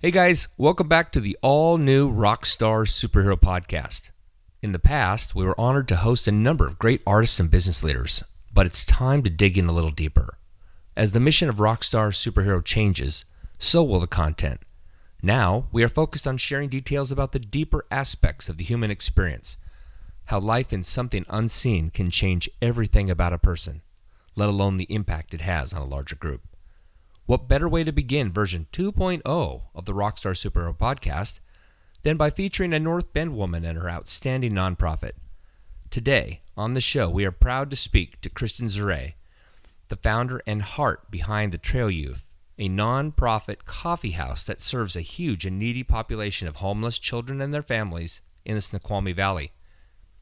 Hey guys, welcome back to the all-new Rockstar Superhero Podcast. In the past, we were honored to host a number of great artists and business leaders, but it's time to dig in a little deeper. As the mission of Rockstar Superhero changes, so will the content. Now, we are focused on sharing details about the deeper aspects of the human experience, how life in something unseen can change everything about a person, let alone the impact it has on a larger group. What better way to begin version 2.0 of the Rockstar Superhero Podcast than by featuring a North Bend woman and her outstanding nonprofit? Today, on the show, we are proud to speak to Kristen Zuray, the founder and heart behind the Trail Youth, a nonprofit coffee house that serves a huge and needy population of homeless children and their families in the Snoqualmie Valley.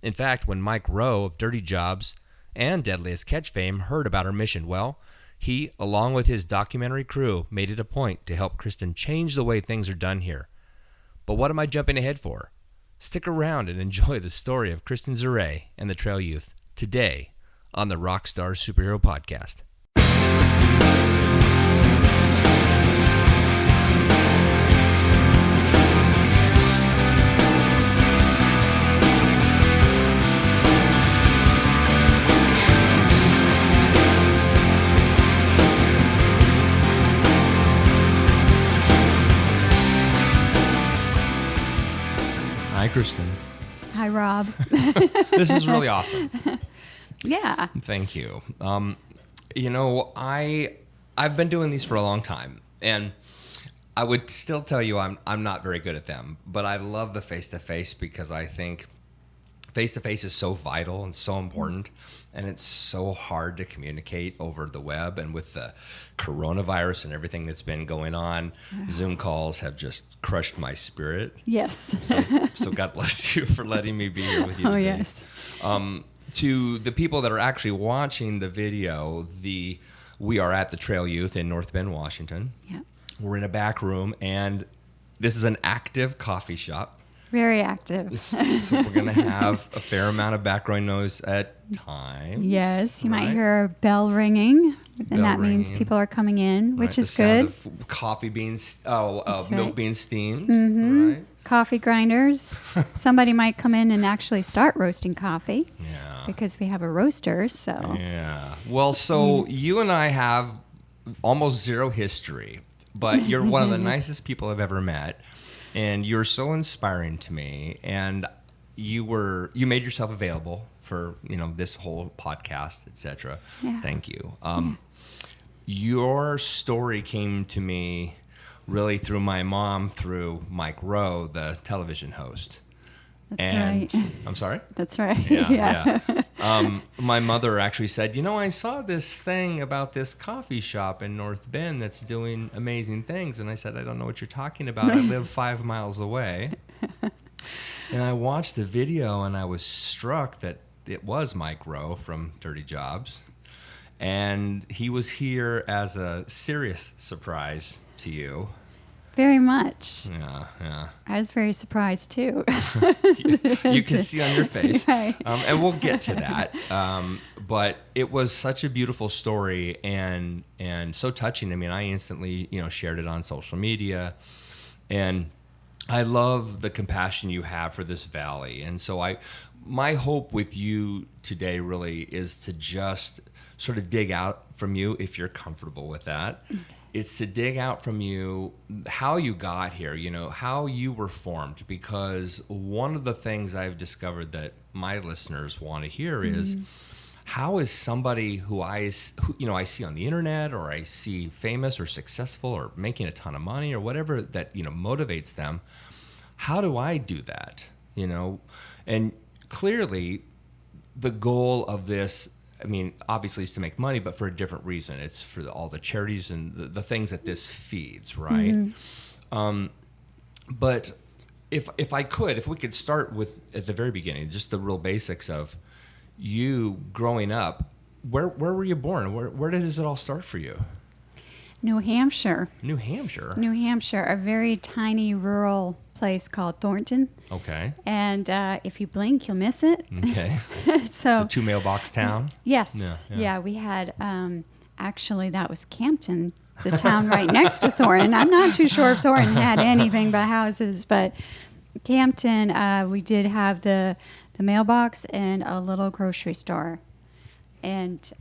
In fact, when Mike Rowe of Dirty Jobs and Deadliest Catch fame heard about her mission, well, he, along with his documentary crew, made it a point to help Kristen change the way things are done here. But what am I jumping ahead for? Stick around and enjoy the story of Kristen Zuray and the Trail Youth today on the Rockstar Superhero Podcast. Hi, Kristen. Hi, Rob. This is really awesome. Yeah. Thank you. I've been doing these for a long time, and I would still tell you I'm not very good at them, but I love the face-to-face because I think face-to-face is so vital and so important, and it's so hard to communicate over the web. And with the coronavirus and everything that's been going on, Zoom calls have just crushed my spirit. Yes. So God bless you for letting me be here with you today. Oh, yes. To the people that are actually watching the video, we are at the Trail Youth in North Bend, Washington. Yeah. We're in a back room, and this is an active coffee shop. Very active. So we're going to have a fair amount of background noise at times. Yes, you might hear a bell ringing, and that means ringing. people are coming in, which is the good. sound of coffee beans, That's milk right. being steamed. Mm-hmm. Right? Coffee grinders. Somebody might come in and actually start roasting coffee Yeah. because we have a roaster. So Yeah. Well, so you and I have almost zero history, but you're one of the nicest people I've ever met, and you're so inspiring to me. And you made yourself available for this whole podcast, etc. Yeah. Thank you. Your story came to me really through my mom, through Mike Rowe, the television host. that's right. I'm sorry? That's right. Yeah. My mother actually said, I saw this thing about this coffee shop in North Bend that's doing amazing things. And I said, I don't know what you're talking about. I live 5 miles away. And I watched the video, and I was struck that it was Mike Rowe from Dirty Jobs. And he was here as a serious surprise to you. Very much. Yeah. I was very surprised, too. You can see on your face. Right. And we'll get to that. But it was such a beautiful story and so touching. I mean, I instantly, shared it on social media. And I love the compassion you have for this valley. And so my hope with you today really is to just sort of dig out from you, if you're comfortable with that. Okay. It's to dig out from you how you got here, how you were formed. Because one of the things I've discovered that my listeners want to hear is, how is somebody who I see on the internet, or I see famous or successful or making a ton of money or whatever that, motivates them, how do I do that? And clearly the goal of this, I mean, obviously is to make money, but for a different reason. It's for all the charities and the things that this feeds, right? Mm-hmm. But if we could start with at the very beginning, just the real basics of you growing up. Where were you born? Where does it all start for you? New Hampshire. New Hampshire? New Hampshire, a very tiny rural place called Thornton. Okay. And if you blink, you'll miss it. Okay. So it's a 2-mailbox town? Yes. Yeah, we had, actually, that was Campton the town right next to Thornton. I'm not too sure if Thornton had anything but houses, but Campton, we did have the mailbox and a little grocery store and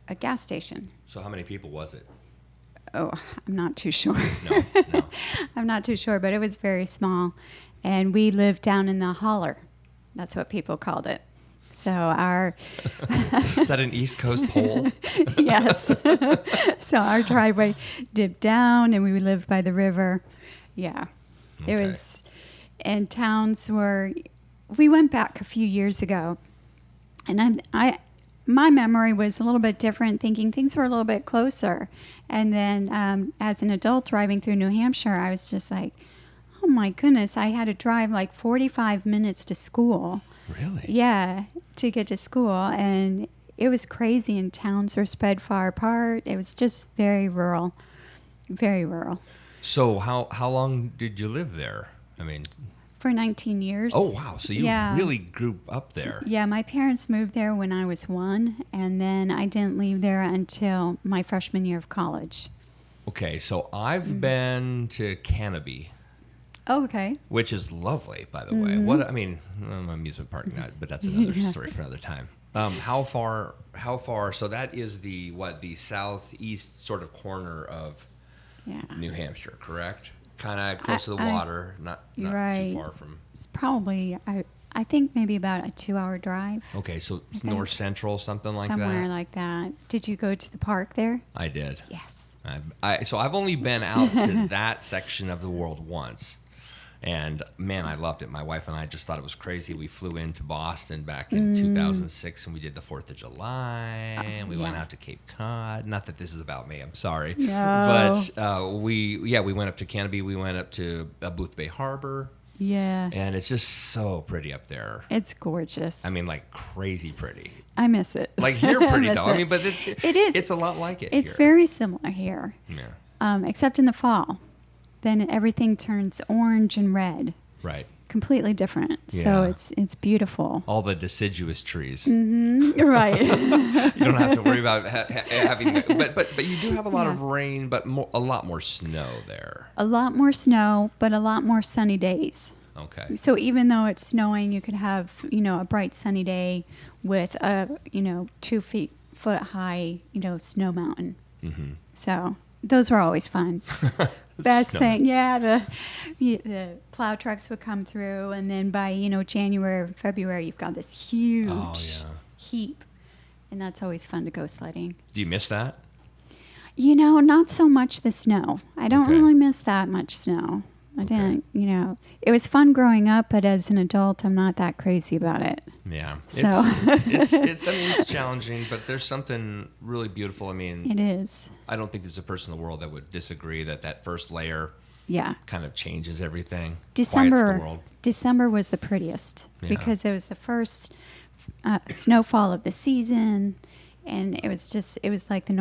a gas station. So how many people was it? Oh, I'm not too sure. No. I'm not too sure, but it was very small. And we lived down in the holler. That's what people called it. So our... Is that an East Coast hole? Yes. So our driveway dipped down and we lived by the river. Yeah. Okay. It was... And towns were... We went back a few years ago. And my memory was a little bit different, thinking things were a little bit closer. And then as an adult driving through New Hampshire, I was just like, oh my goodness, I had to drive like 45 minutes to school. Really? Yeah, to get to school. And it was crazy, and towns were spread far apart. It was just very rural, very rural. So how long did you live there? I mean... For 19 years. Oh, wow. So you really grew up there. Yeah, my parents moved there when I was 1, and then I didn't leave there until my freshman year of college. Okay, so I've been to Canopy. Oh, okay. Which is lovely, by the way. What I mean, amusement park nut, but that's another story for another time. How far? So that is the southeast sort of corner of New Hampshire, correct? Kind of close to the water, not right. too far from. It's probably I think maybe about a 2-hour drive. Okay, so it's north central, something like that. Somewhere like that. Did you go to the park there? I did. Yes. So I've only been out to that section of the world once. And man, I loved it. My wife and I just thought it was crazy. We flew into Boston back in 2006, and we did the 4th of July, and we went out to Cape Cod. Not that this is about me. I'm sorry. No. But we went up to Canopy. We went up to Booth Bay Harbor. Yeah. And it's just so pretty up there. It's gorgeous. I mean, like crazy pretty. I miss it. Like here pretty though. It. I mean, but it is. It's a lot like it. It's here. very similar here. Yeah. Except in the fall. Then everything turns orange and red. Right. Completely different. Yeah. So it's beautiful. All the deciduous trees. Right. You don't have to worry about having, but you do have a lot of rain, but a lot more snow there. A lot more snow, but a lot more sunny days. Okay. So even though it's snowing, you could have a bright sunny day with a 2-foot high snow mountain. Mm-hmm. So those were always fun. Best thing, the plow trucks would come through, and then by January or February, you've got this huge heap, and that's always fun to go sledding. Do you miss that? Not so much the snow. I don't really miss that much snow. I didn't, it was fun growing up, but as an adult, I'm not that crazy about it. Yeah. So it's challenging, but there's something really beautiful. I mean, it is. I don't think there's a person in the world that would disagree that first layer kind of changes everything. Quiets the world. December was the prettiest because it was the first snowfall of the season. And it was like the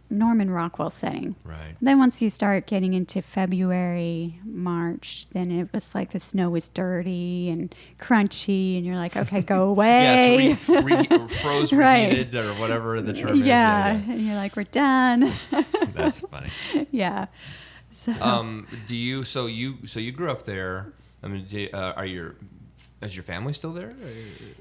Norman Rockwell setting. Right. Then once you start getting into February, March, then it was like the snow was dirty and crunchy, and you're like, okay, go away. It's froze, reheated, or whatever the term is. Yeah, and you're like, we're done. That's funny. Yeah. So. Do you? So you grew up there. I mean, is your family still there?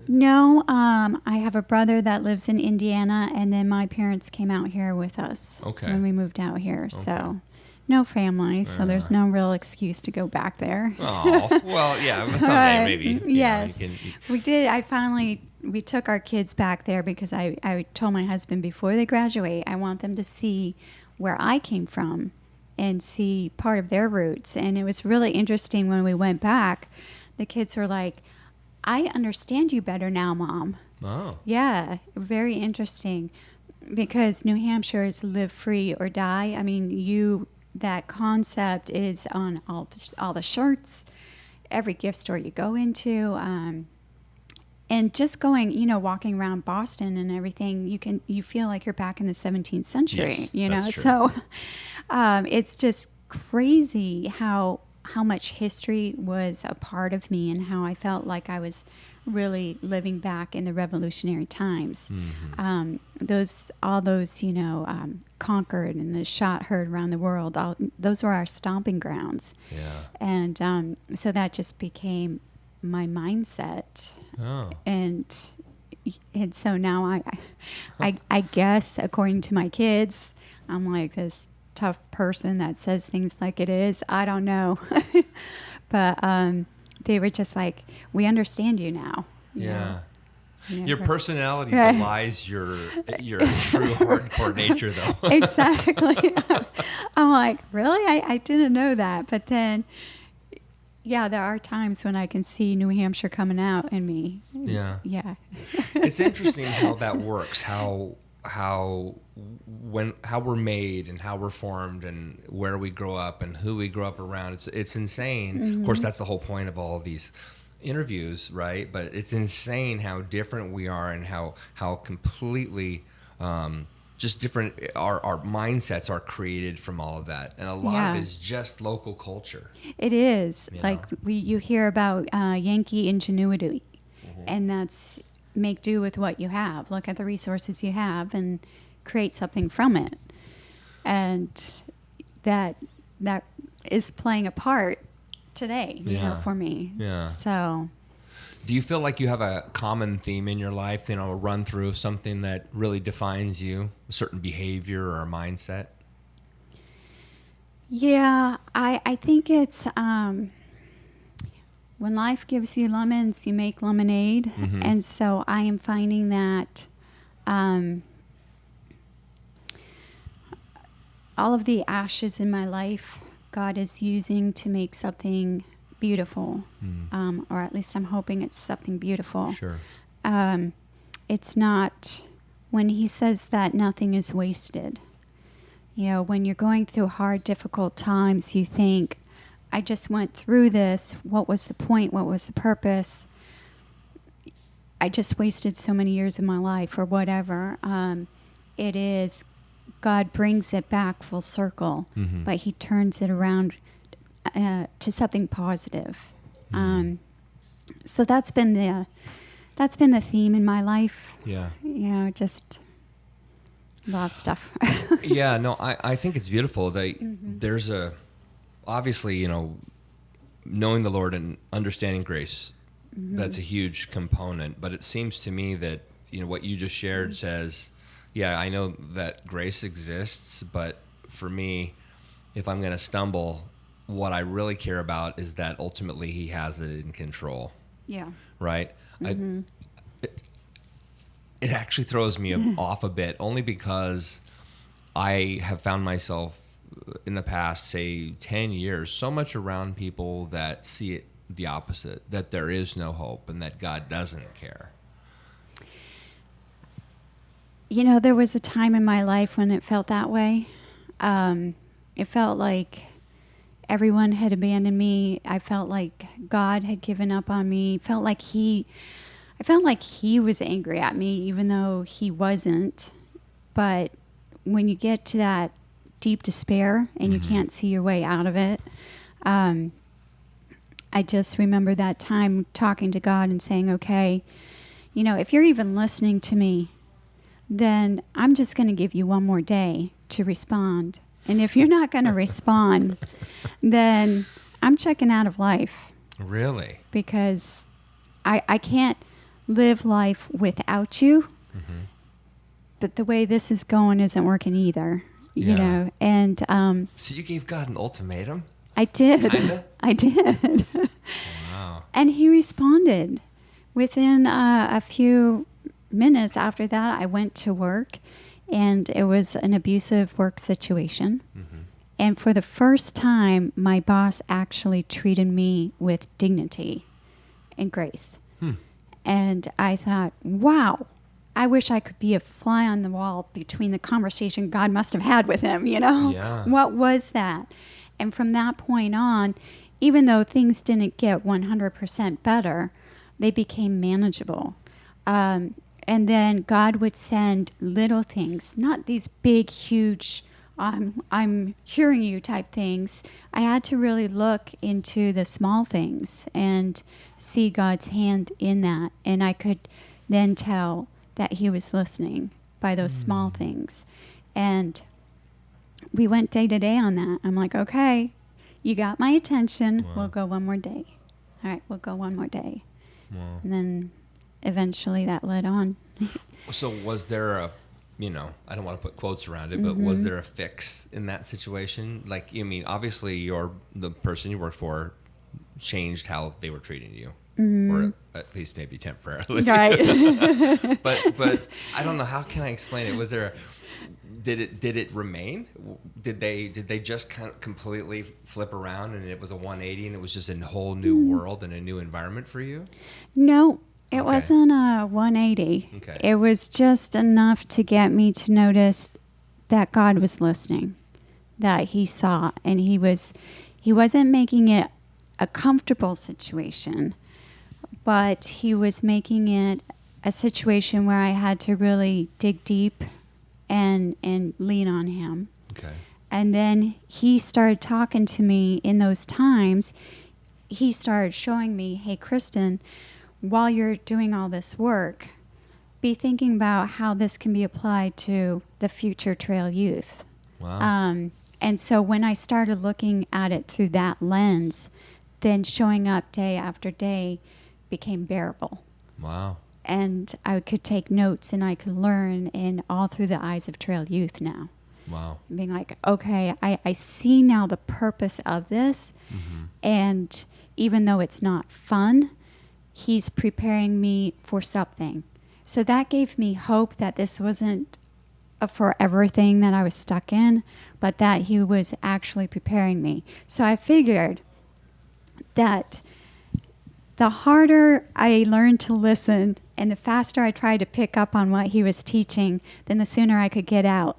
No, I have a brother that lives in Indiana, and then my parents came out here with us when we moved out here. Okay. So no family, so there's no real excuse to go back there. Oh, well, yeah, someday maybe. Yes, we did. We took our kids back there because I told my husband before they graduate, I want them to see where I came from and see part of their roots. And it was really interesting when we went back. The kids were like, I understand you better now, Mom. Oh. Yeah, very interesting. Because New Hampshire is live free or die. I mean, that concept is on all the shirts, every gift store you go into. And just going, walking around Boston and everything, you feel like you're back in the 17th century, Yes, that's true. So it's just crazy how how much history was a part of me and how I felt like I was really living back in the revolutionary times. All those, Concord and the shot heard around the world, those were our stomping grounds. Yeah. And so that just became my mindset. Oh. And so now I guess, according to my kids, I'm like this tough person that says things like it is. I don't know. But they were just like, we understand you now. Yeah. You know, Your personality belies your true hardcore nature, though. Exactly. I'm like, really? I didn't know that. But then, yeah, there are times when I can see New Hampshire coming out in me. Yeah. Yeah. It's interesting how that works, how we're made and how we're formed and where we grow up and who we grow up around. It's insane. Of course, that's the whole point of all of these interviews, right? But it's insane how different we are and how completely just different our mindsets are created from all of that. And a lot of it is just local culture. It is. You like you hear about Yankee ingenuity, and that's make do with what you have. Look at the resources you have and create something from it. And that is playing a part today, you know, for me. Yeah. So do you feel like you have a common theme in your life, a run through of something that really defines you, a certain behavior or a mindset? Yeah, I think it's when life gives you lemons, you make lemonade. And so I am finding that all of the ashes in my life, God is using to make something beautiful. Or at least I'm hoping it's something beautiful. Sure. It's not, when he says that nothing is wasted. When you're going through hard, difficult times, you think, I just went through this. What was the point? What was the purpose? I just wasted so many years of my life or whatever. It is, God brings it back full circle, but he turns it around to something positive. So that's been the theme in my life. Yeah. Just love stuff. Yeah, no, I think it's beautiful that there's obviously, knowing the Lord and understanding grace, that's a huge component. But it seems to me that, what you just shared says, yeah, I know that grace exists, but for me, if I'm going to stumble, what I really care about is that ultimately he has it in control. Yeah. Right? It actually throws me off a bit, only because I have found myself in the past, say, 10 years, so much around people that see it the opposite, that there is no hope and that God doesn't care. There was a time in my life when it felt that way. It felt like everyone had abandoned me. I felt like God had given up on me. I felt like he was angry at me, even though he wasn't. But when you get to that deep despair and you can't see your way out of it, I just remember that time talking to God and saying, okay, if you're even listening to me, then I'm just going to give you one more day to respond. And if you're not going to respond, then I'm checking out of life. Really? Because I can't live life without you. But the way this is going isn't working either. And so you gave God an ultimatum? I did. Kinda? I did. Wow. And he responded. Within a few minutes after that, I went to work, and it was an abusive work situation. And for the first time, my boss actually treated me with dignity and grace. And I thought, wow, I wish I could be a fly on the wall between the conversation God must have had with him, Yeah. What was that? And from that point on, even though things didn't get 100% better, they became manageable. And then God would send little things, not these big, huge, I'm hearing you type things. I had to really look into the small things and see God's hand in that. And I could then tell that he was listening by those small things. And we went day to day on that. I'm like, okay, you got my attention. Wow. We'll go one more day. All right, we'll go one more day. Wow. And then eventually that led on. So was there a, I don't want to put quotes around it, but was there a fix in that situation? Like, obviously the person you worked for changed how they were treating you, or at least maybe temporarily. Right. But I don't know, how can I explain it? Was there did it remain? Did they just kind of completely flip around and it was a 180 and it was just a whole new world and a new environment for you? No, it Okay. wasn't a 180. Okay. It was just enough to get me to notice that God was listening, that he saw, and he wasn't making it a comfortable situation, but he was making it a situation where I had to really dig deep and lean on him. Okay. And then he started talking to me in those times. He started showing me, hey, Kristen, while you're doing all this work, be thinking about how this can be applied to the future trail youth. Wow. And so when I started looking at it through that lens, then showing up day after day became bearable. Wow. And I could take notes and I could learn, and all through the eyes of trail youth now. Wow. Being like, okay, I see now the purpose of this. Mm-hmm. And even though it's not fun, he's preparing me for something. So that gave me hope that this wasn't a forever thing that I was stuck in, but that he was actually preparing me. So I figured that the harder I learned to listen and the faster I tried to pick up on what he was teaching, then the sooner I could get out.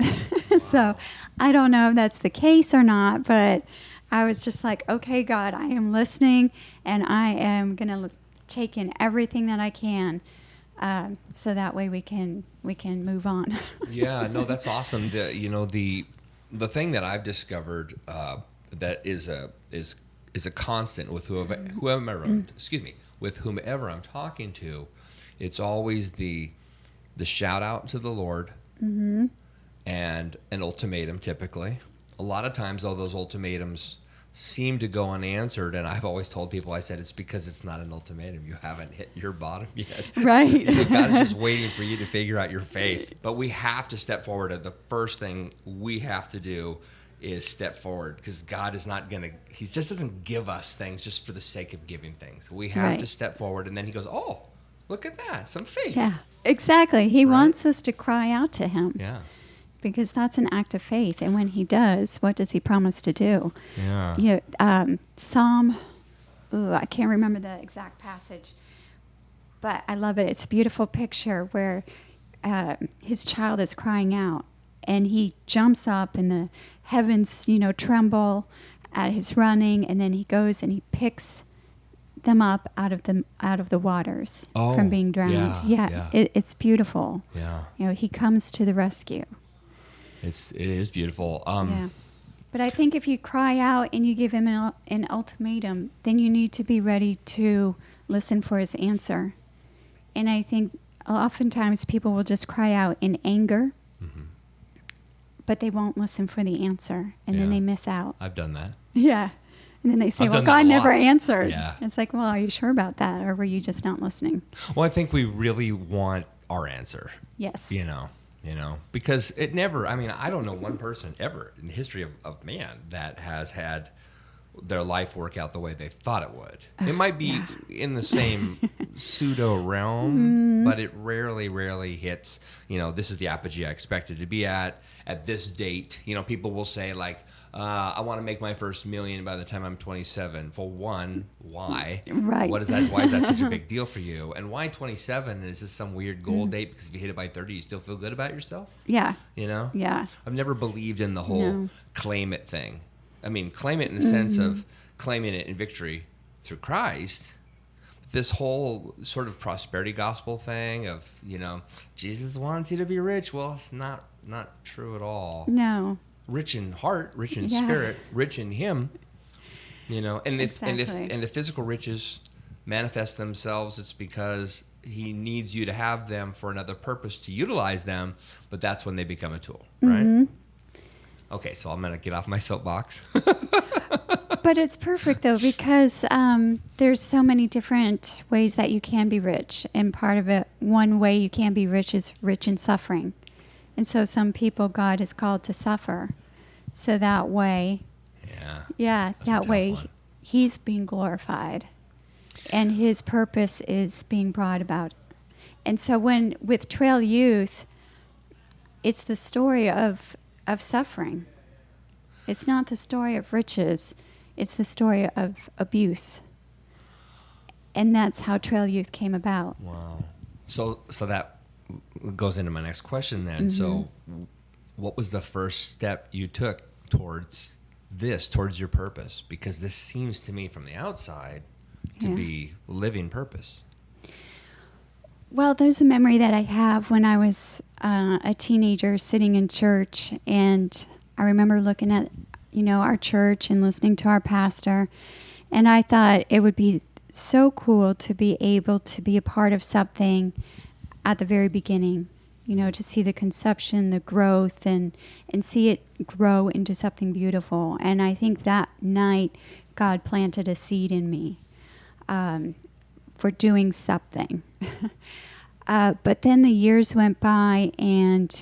So I don't know if that's the case or not, but I was just like, okay, God, I am listening, and I am going to take in everything that I can, so that way we can move on. Yeah, no, that's awesome. The thing that I've discovered that is a constant with whomever I'm talking to, it's always the shout out to the Lord, and an ultimatum. Typically, a lot of times, though, those ultimatums seem to go unanswered, and I've always told people, I said, it's because it's not an ultimatum. You haven't hit your bottom yet. Right. God is just waiting for you to figure out your faith. But we have to step forward. The first thing we have to do is step forward, because God is not going to, he just doesn't give us things just for the sake of giving things. We have to step forward, and then he goes, oh, look at that, some faith. Yeah, exactly. He wants us to cry out to him. Yeah. Because that's an act of faith. And when he does, what does he promise to do? Yeah. Psalm, I can't remember the exact passage, but I love it. It's a beautiful picture where his child is crying out, and he jumps up, and the heavens, tremble at his running, and then he goes and he picks them up out of the waters from being drowned. Yeah. It's beautiful. Yeah. He comes to the rescue. It is beautiful. Yeah. But I think if you cry out and you give him an ultimatum, then you need to be ready to listen for his answer. And I think oftentimes people will just cry out in anger, but they won't listen for the answer, and then they miss out. I've done that. Yeah. And then they say, I've well, done that God a never lot. answered. Yeah. It's like, well, are you sure about that? Or were you just not listening? Well, I think we really want our answer. Yes. Because it never, I don't know one person ever in the history of man that has had their life work out the way they thought it would. It might be in the same pseudo realm, but it rarely hits, this is the apogee I expected to be at this date. People will say, like, I want to make my first $1 million by the time I'm 27. For one, why? Right. What is that? Why is that such a big deal for you? And why 27? Is this some weird goal date? Because if you hit it by 30, you still feel good about yourself? Yeah. Yeah. I've never believed in the whole claim it thing. Claim it in the sense of claiming it in victory through Christ. This whole sort of prosperity gospel thing of, Jesus wants you to be rich. Well, it's not true at all. No. rich in heart, rich in Yeah. spirit, rich in Him. And Exactly. if the physical riches manifest themselves, it's because He needs you to have them for another purpose to utilize them. But that's when they become a tool, right? Mm-hmm. Okay, so I'm gonna get off my soapbox. But it's perfect though, because there's so many different ways that you can be rich, and part of it, one way you can be rich is rich in suffering, and so some people God has called to suffer, so that way, That's a that tough way one. He's being glorified, and His purpose is being brought about. And so when with Trail Youth, it's the story of suffering. It's not the story of riches. It's the story of abuse. And that's how Trail Youth came about. Wow. So that goes into my next question then. So what was the first step you took towards your purpose? Because this seems to me from the outside to be living purpose. Well, there's a memory that I have when I was a teenager sitting in church, and I remember looking at, our church and listening to our pastor, and I thought it would be so cool to be able to be a part of something at the very beginning, to see the conception, the growth, and see it grow into something beautiful. And I think that night God planted a seed in me for doing something. But then the years went by, and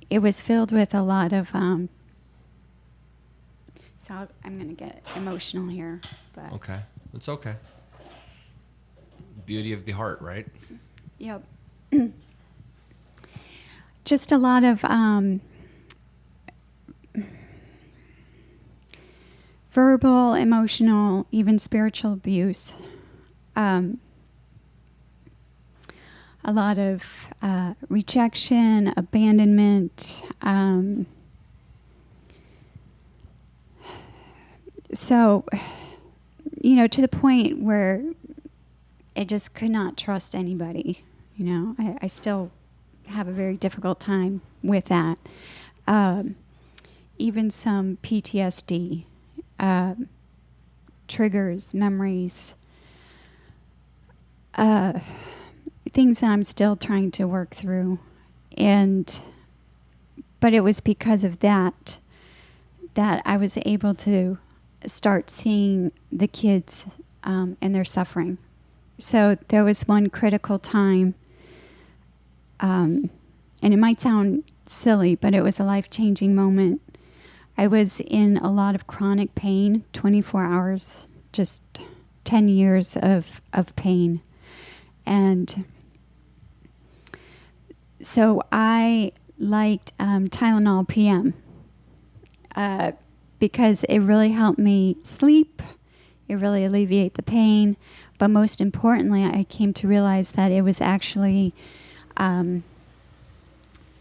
it was filled with a lot of so I'm going to get emotional here. But Okay. It's okay. Beauty of the heart, right? Yep. Just a lot of verbal, emotional, even spiritual abuse. A lot of rejection, abandonment. So, to the point where I just could not trust anybody. I still have a very difficult time with that. Even some PTSD, triggers, memories, things that I'm still trying to work through. But it was because of that I was able to start seeing the kids and their suffering. So there was one critical time, and it might sound silly, but it was a life-changing moment. I was in a lot of chronic pain, 24 hours, just 10 years of pain. And so I liked Tylenol PM because it really helped me sleep. It really alleviated the pain. But most importantly, I came to realize that it was actually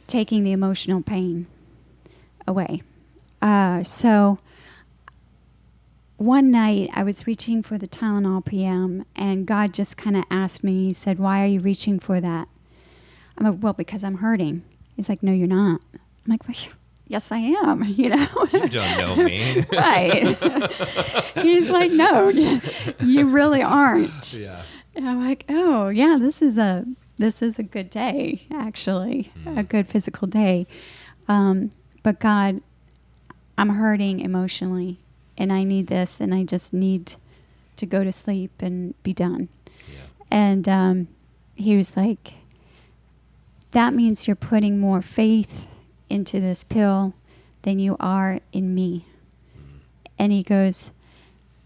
taking the emotional pain away. So one night I was reaching for the Tylenol PM, and God just kind of asked me, He said, "Why are you reaching for that?" I'm like, "Well, because I'm hurting." He's like, "No, you're not." I'm like, "Well, yes, I am." You don't know me. Right. He's like, "No, you really aren't." Yeah. And I'm like, "Oh, yeah, this is a good day, actually, a good physical day." But God, I'm hurting emotionally, and I need this, and I just need to go to sleep and be done. Yeah. And He was like, "That means you're putting more faith into this pill than you are in me." And He goes,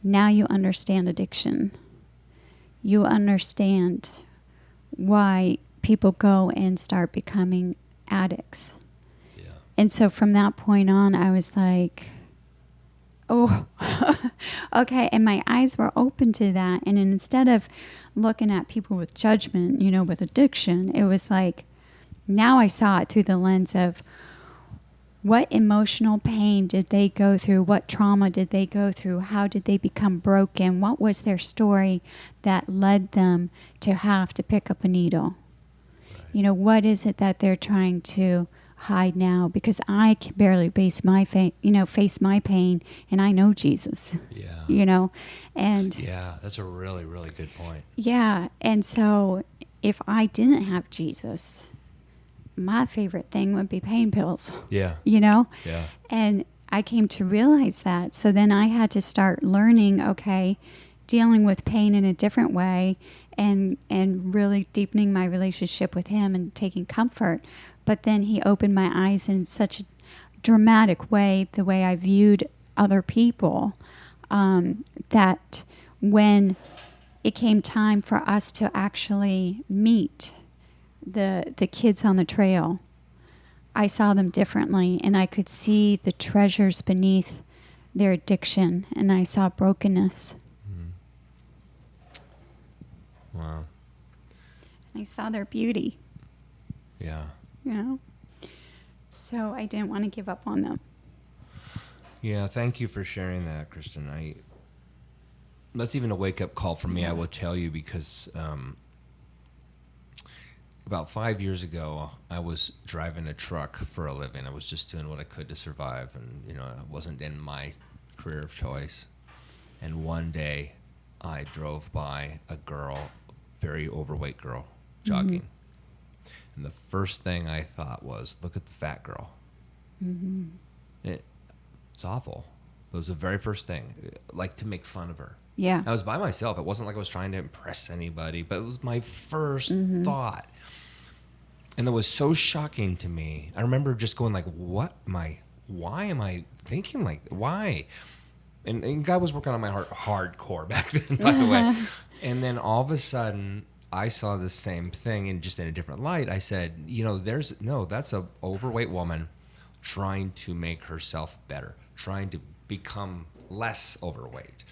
"Now you understand addiction. You understand why people go and start becoming addicts." Yeah. And so from that point on, I was like, oh, okay. And my eyes were open to that. And instead of looking at people with judgment, with addiction, it was like, now I saw it through the lens of what emotional pain did they go through? What trauma did they go through? How did they become broken? What was their story that led them to have to pick up a needle? Right. What is it that they're trying to hide now because I can barely face my pain, and I know Jesus. Yeah. And Yeah, that's a really, really good point. yeah, and so if I didn't have Jesus, my favorite thing would be pain pills. Yeah. Yeah. And I came to realize that. So then I had to start learning, dealing with pain in a different way and really deepening my relationship with him and taking comfort. But then he opened my eyes in such a dramatic way, the way I viewed other people, that when it came time for us to actually meet the kids on the trail, I saw them differently, and I could see the treasures beneath their addiction, and I saw brokenness. Wow. I saw their beauty. Yeah. So I didn't want to give up on them. Yeah, thank you for sharing that, Kristen. That's even a wake-up call for me, I will tell you, because about 5 years ago, I was driving a truck for a living. I was just doing what I could to survive, and it wasn't in my career of choice. And one day, I drove by a girl, very overweight girl, jogging. Mm-hmm. And the first thing I thought was, look at the fat girl. Mm-hmm. It's awful. It was the very first thing, like to make fun of her. Yeah. I was by myself. It wasn't like I was trying to impress anybody, but it was my first thought. And that was so shocking to me. I remember just going like, why am I thinking like, why? And God was working on my heart hardcore back then, by the way. And then all of a sudden, I saw the same thing, and just in a different light. I said, that's a overweight woman trying to make herself better, trying to become less overweight.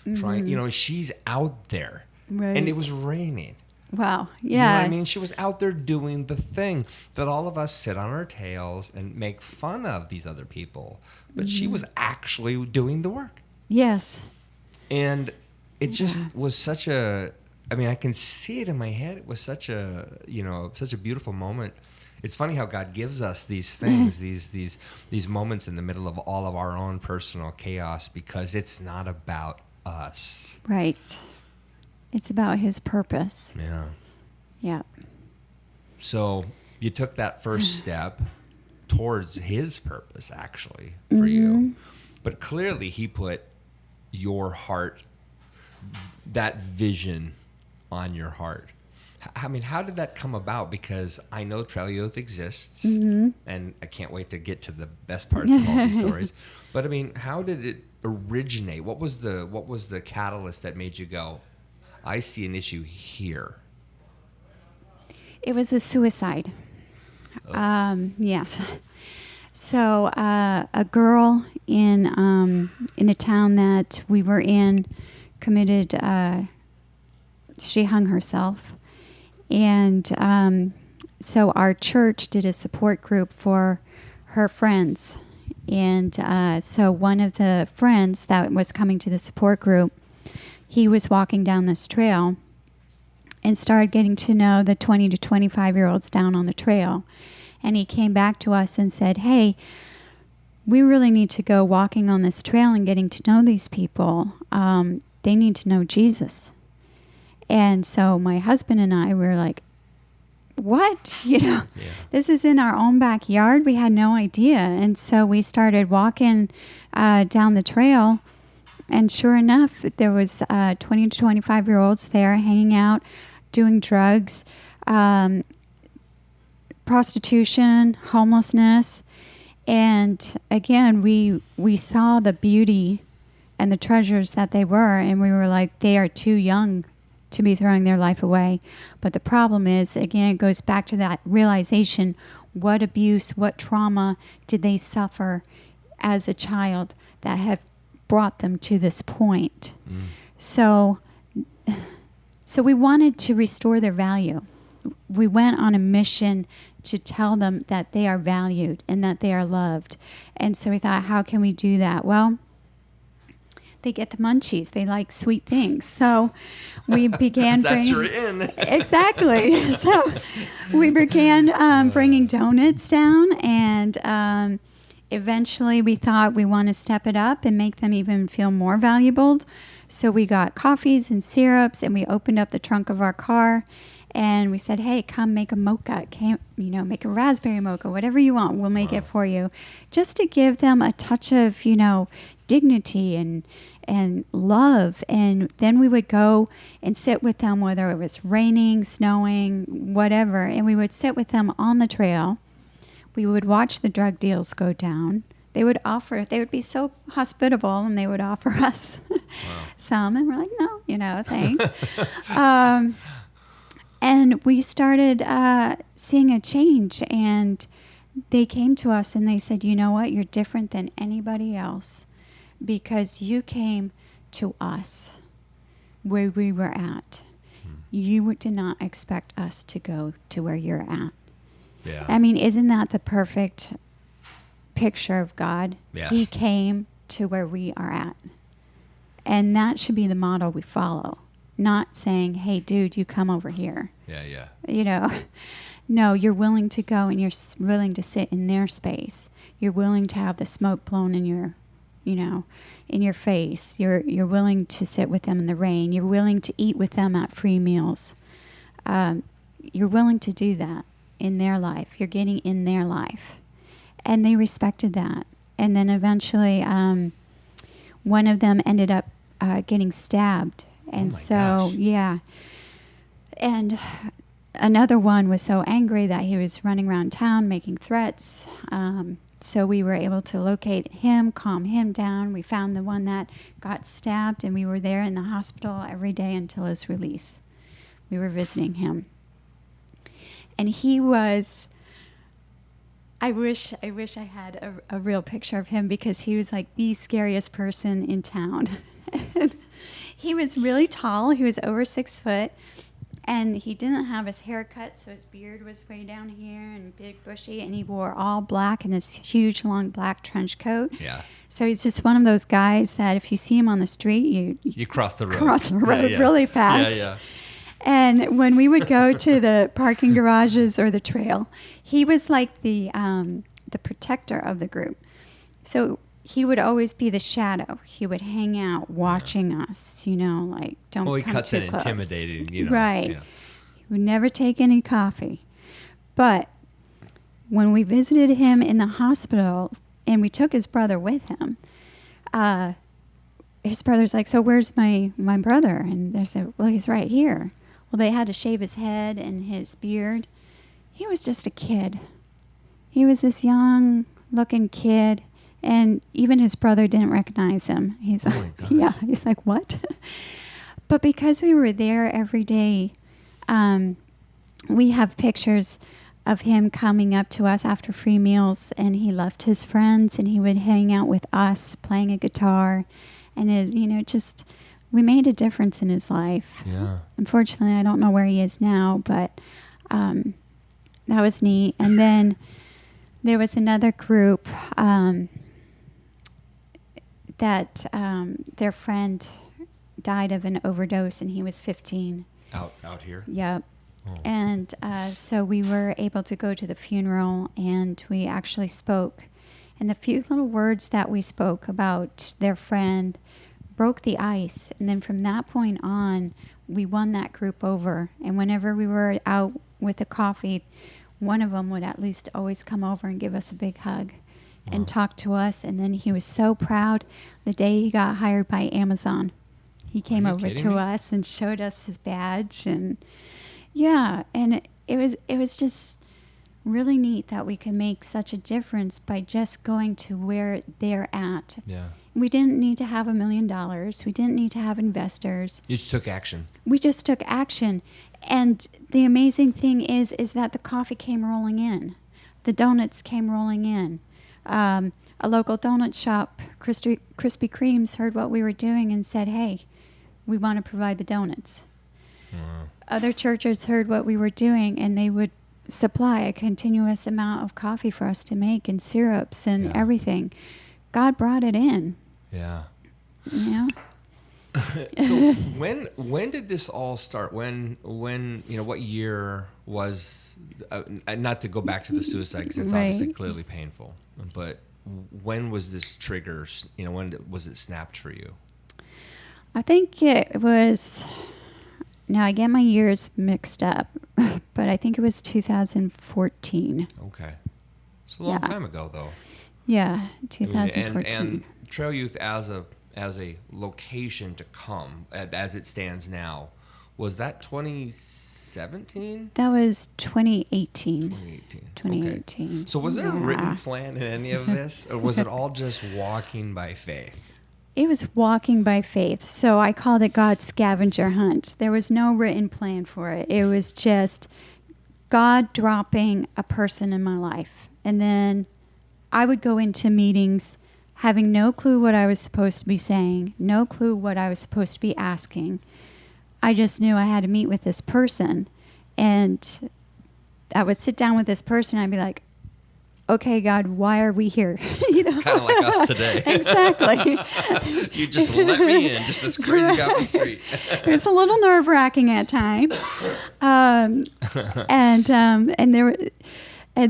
She's out there. Right. And it was raining. Wow. Yeah. You know what I mean? She was out there doing the thing that all of us sit on our tails and make fun of these other people. But she was actually doing the work. Yes. And it just was such I can see it in my head. It was such a beautiful moment. It's funny how God gives us these things, these moments in the middle of all of our own personal chaos, because it's not about us. Right. It's about his purpose. Yeah. Yeah. So you took that first step towards his purpose, actually, for you. But clearly he put your heart, that vision on your heart. How did that come about? Because I know Trail Youth exists, and I can't wait to get to the best parts of all these stories. But how did it originate? What was the catalyst that made you go, I see an issue here? It was a suicide. Oh. Yes. So a girl in the town that we were in committed. She hung herself, and so our church did a support group for her friends, and so one of the friends that was coming to the support group, he was walking down this trail and started getting to know the 20 to 25-year-olds down on the trail. And he came back to us and said, hey, we really need to go walking on this trail and getting to know these people. They need to know Jesus. And so my husband and I were like, what? This is in our own backyard. We had no idea. And so we started walking down the trail. And sure enough, there was 20 to 25-year-olds there hanging out, doing drugs, prostitution, homelessness. And again, we saw the beauty and the treasures that they were, and we were like, they are too young to be throwing their life away. But the problem is, again, it goes back to that realization, what abuse, what trauma did they suffer as a child that have brought them to this point. So we wanted to restore their value. We went on a mission to tell them that they are valued and that they are loved. And so we thought, how can we do that? Well, they get the munchies. They like sweet things. So we began That's bringing... your in. Exactly. So we began bringing donuts down, and eventually we thought we want to step it up and make them even feel more valuable. So we got coffees and syrups, and we opened up the trunk of our car, and we said, hey, come make a mocha. Make a raspberry mocha, whatever you want. We'll make it for you. Just to give them a touch of, dignity and love. And then we would go and sit with them, whether it was raining, snowing, whatever. And we would sit with them on the trail. We would watch the drug deals go down. They would be so hospitable, and they would offer us some. And we're like, no, thanks. And we started seeing a change, and they came to us and they said, you know what, you're different than anybody else because you came to us where we were at. You did not expect us to go to where you're at. Yeah. I mean, isn't that the perfect picture of God? Yes. He came to where we are at. And that should be the model we follow. Not saying, hey, dude, you come over here. Yeah. No, you're willing to go, and you're willing to sit in their space. You're willing to have the smoke blown in your, in your face. You're willing to sit with them in the rain. You're willing to eat with them at free meals. You're willing to do that in their life. You're getting in their life. And they respected that. And then eventually one of them ended up getting stabbed. And gosh. Yeah. And another one was so angry that he was running around town making threats. So we were able to locate him, calm him down. We found the one that got stabbed, and we were there in the hospital every day until his release. We were visiting him. And he was... I wish I had a real picture of him, because he was like the scariest person in town. He was really tall. He was over 6 foot, and he didn't have his hair cut, so his beard was way down here and big, bushy, and he wore all black and this huge, long black trench coat. Yeah. So he's just one of those guys that if you see him on the street, you cross the road. Really fast. Yeah. And when we would go to the parking garages or the trail, he was like the protector of the group. So he would always be the shadow. He would hang out watching us, like, don't come too close. Well, he cuts it intimidating, Right. Yeah. He would never take any coffee. But when we visited him in the hospital, and we took his brother with him, his brother's like, so where's my brother? And they said, well, he's right here. Well, they had to shave his head and his beard. He was just a kid. He was this young-looking kid, and even his brother didn't recognize him. He's like, what? But because we were there every day, we have pictures of him coming up to us after free meals, and he left his friends, and he would hang out with us, playing a guitar, and we made a difference in his life. Yeah. Unfortunately, I don't know where he is now, but that was neat. And then there was another group that their friend died of an overdose, and he was 15. Out here? Yep. Oh. And so we were able to go to the funeral, and we actually spoke. And the few little words that we spoke about their friend broke the ice. And then from that point on, we won that group over. And whenever we were out with the coffee, one of them would at least always come over and give us a big hug and talk to us. And then he was so proud the day he got hired by Amazon. He came over to us and showed us his badge. And yeah, and it was just really neat that we could make such a difference by just going to where they're at. Yeah. We didn't need to have $1 million. We didn't need to have investors. You just took action. We just took action. And the amazing thing is that the coffee came rolling in. The donuts came rolling in. A local donut shop, Krispy Kremes, heard what we were doing and said, hey, we want to provide the donuts. Wow. Other churches heard what we were doing, and they would supply a continuous amount of coffee for us to make, and syrups and everything. God brought it in. Yeah. So when did this all start? When what year was? Not to go back to the suicide because it's obviously clearly painful, but when was this trigger? When was it snapped for you? I think it was. Now I get my years mixed up, but I think it was 2014. Okay, it's a long time ago, though. Yeah, 2014. And Trail Youth as a location to come as it stands now, was that 2017? That was 2018. 2018. Okay. So was there a written plan in any of this, or was it all just walking by faith? It was walking by faith. So I called it God's scavenger hunt. There was no written plan for it. It was just God dropping a person in my life. And then I would go into meetings having no clue what I was supposed to be saying, no clue what I was supposed to be asking. I just knew I had to meet with this person. And I would sit down with this person. I'd be like, okay, God, why are we here? Kind of like us today. Exactly. You just let me in, just this crazy guy off the street. It was a little nerve-wracking at times. And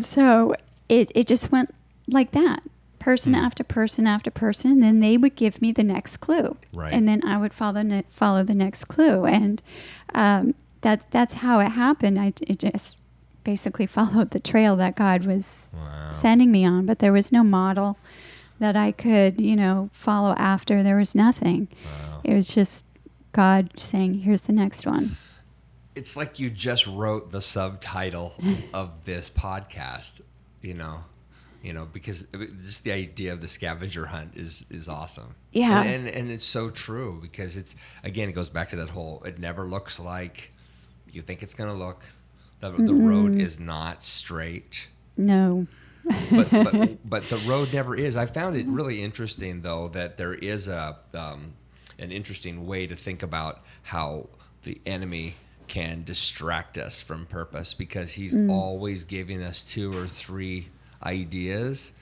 so it just went like that. Person after person after person, and then they would give me the next clue, right? And then I would follow the next clue, and that's how it happened. It just basically followed the trail that God was sending me on, but there was no model that I could, follow after. There was nothing. Wow. It was just God saying, "Here's the next one." It's like you just wrote the subtitle of this podcast, because just the idea of the scavenger hunt is awesome. Yeah. And it's so true, because it goes back to that whole, it never looks like you think it's going to look. The road is not straight. No. but the road never is. I found it really interesting, though, that there is an interesting way to think about how the enemy can distract us from purpose, because he's always giving us 2 or 3 ideas,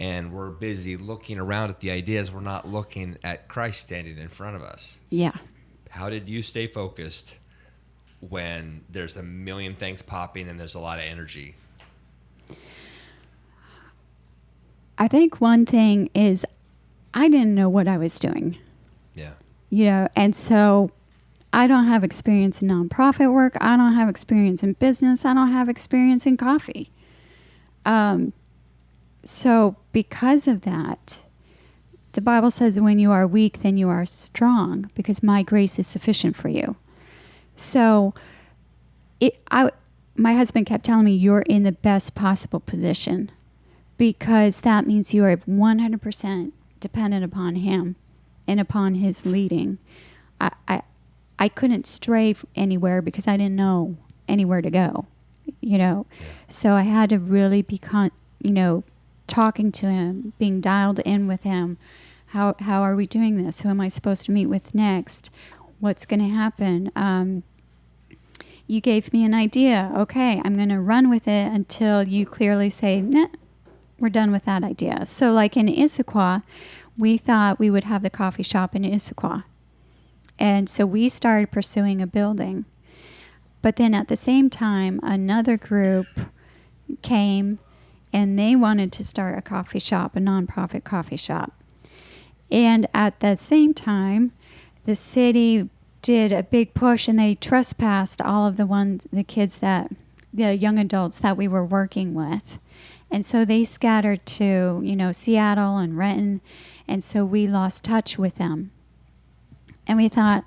and we're busy looking around at the ideas. We're not looking at Christ standing in front of us. Yeah. How did you stay focused when there's a million things popping and there's a lot of energy? I think one thing is I didn't know what I was doing. Yeah. And so I don't have experience in nonprofit work. I don't have experience in business. I don't have experience in coffee. So because of that, the Bible says when you are weak, then you are strong, because my grace is sufficient for you. So my husband kept telling me, you're in the best possible position, because that means you are 100% dependent upon him and upon his leading. I couldn't stray anywhere because I didn't know anywhere to go, Yeah. So I had to really be, talking to him, being dialed in with him. How are we doing this? Who am I supposed to meet with next? What's going to happen? You gave me an idea. Okay, I'm going to run with it until you clearly say, nah, we're done with that idea. So like in Issaquah, we thought we would have the coffee shop in Issaquah. And so we started pursuing a building. But then at the same time, another group came and they wanted to start a coffee shop, a nonprofit coffee shop. And at the same time, the city did a big push and they trespassed all of the young adults that we were working with. And so they scattered to, Seattle and Renton. And so we lost touch with them. And we thought,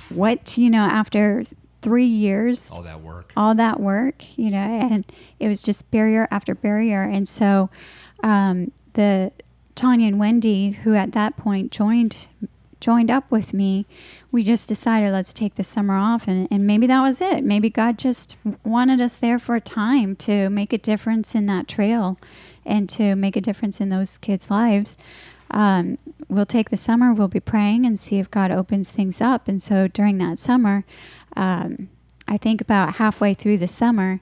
what, after 3 years. All that work, and it was just barrier after barrier. And so the Tanya and Wendy, who at that point joined up with me, we just decided, let's take the summer off. And maybe that was it. Maybe God just wanted us there for a time to make a difference in that trail and to make a difference in those kids' lives. We'll take the summer, we'll be praying and see if God opens things up. And so during that summer, I think about halfway through the summer,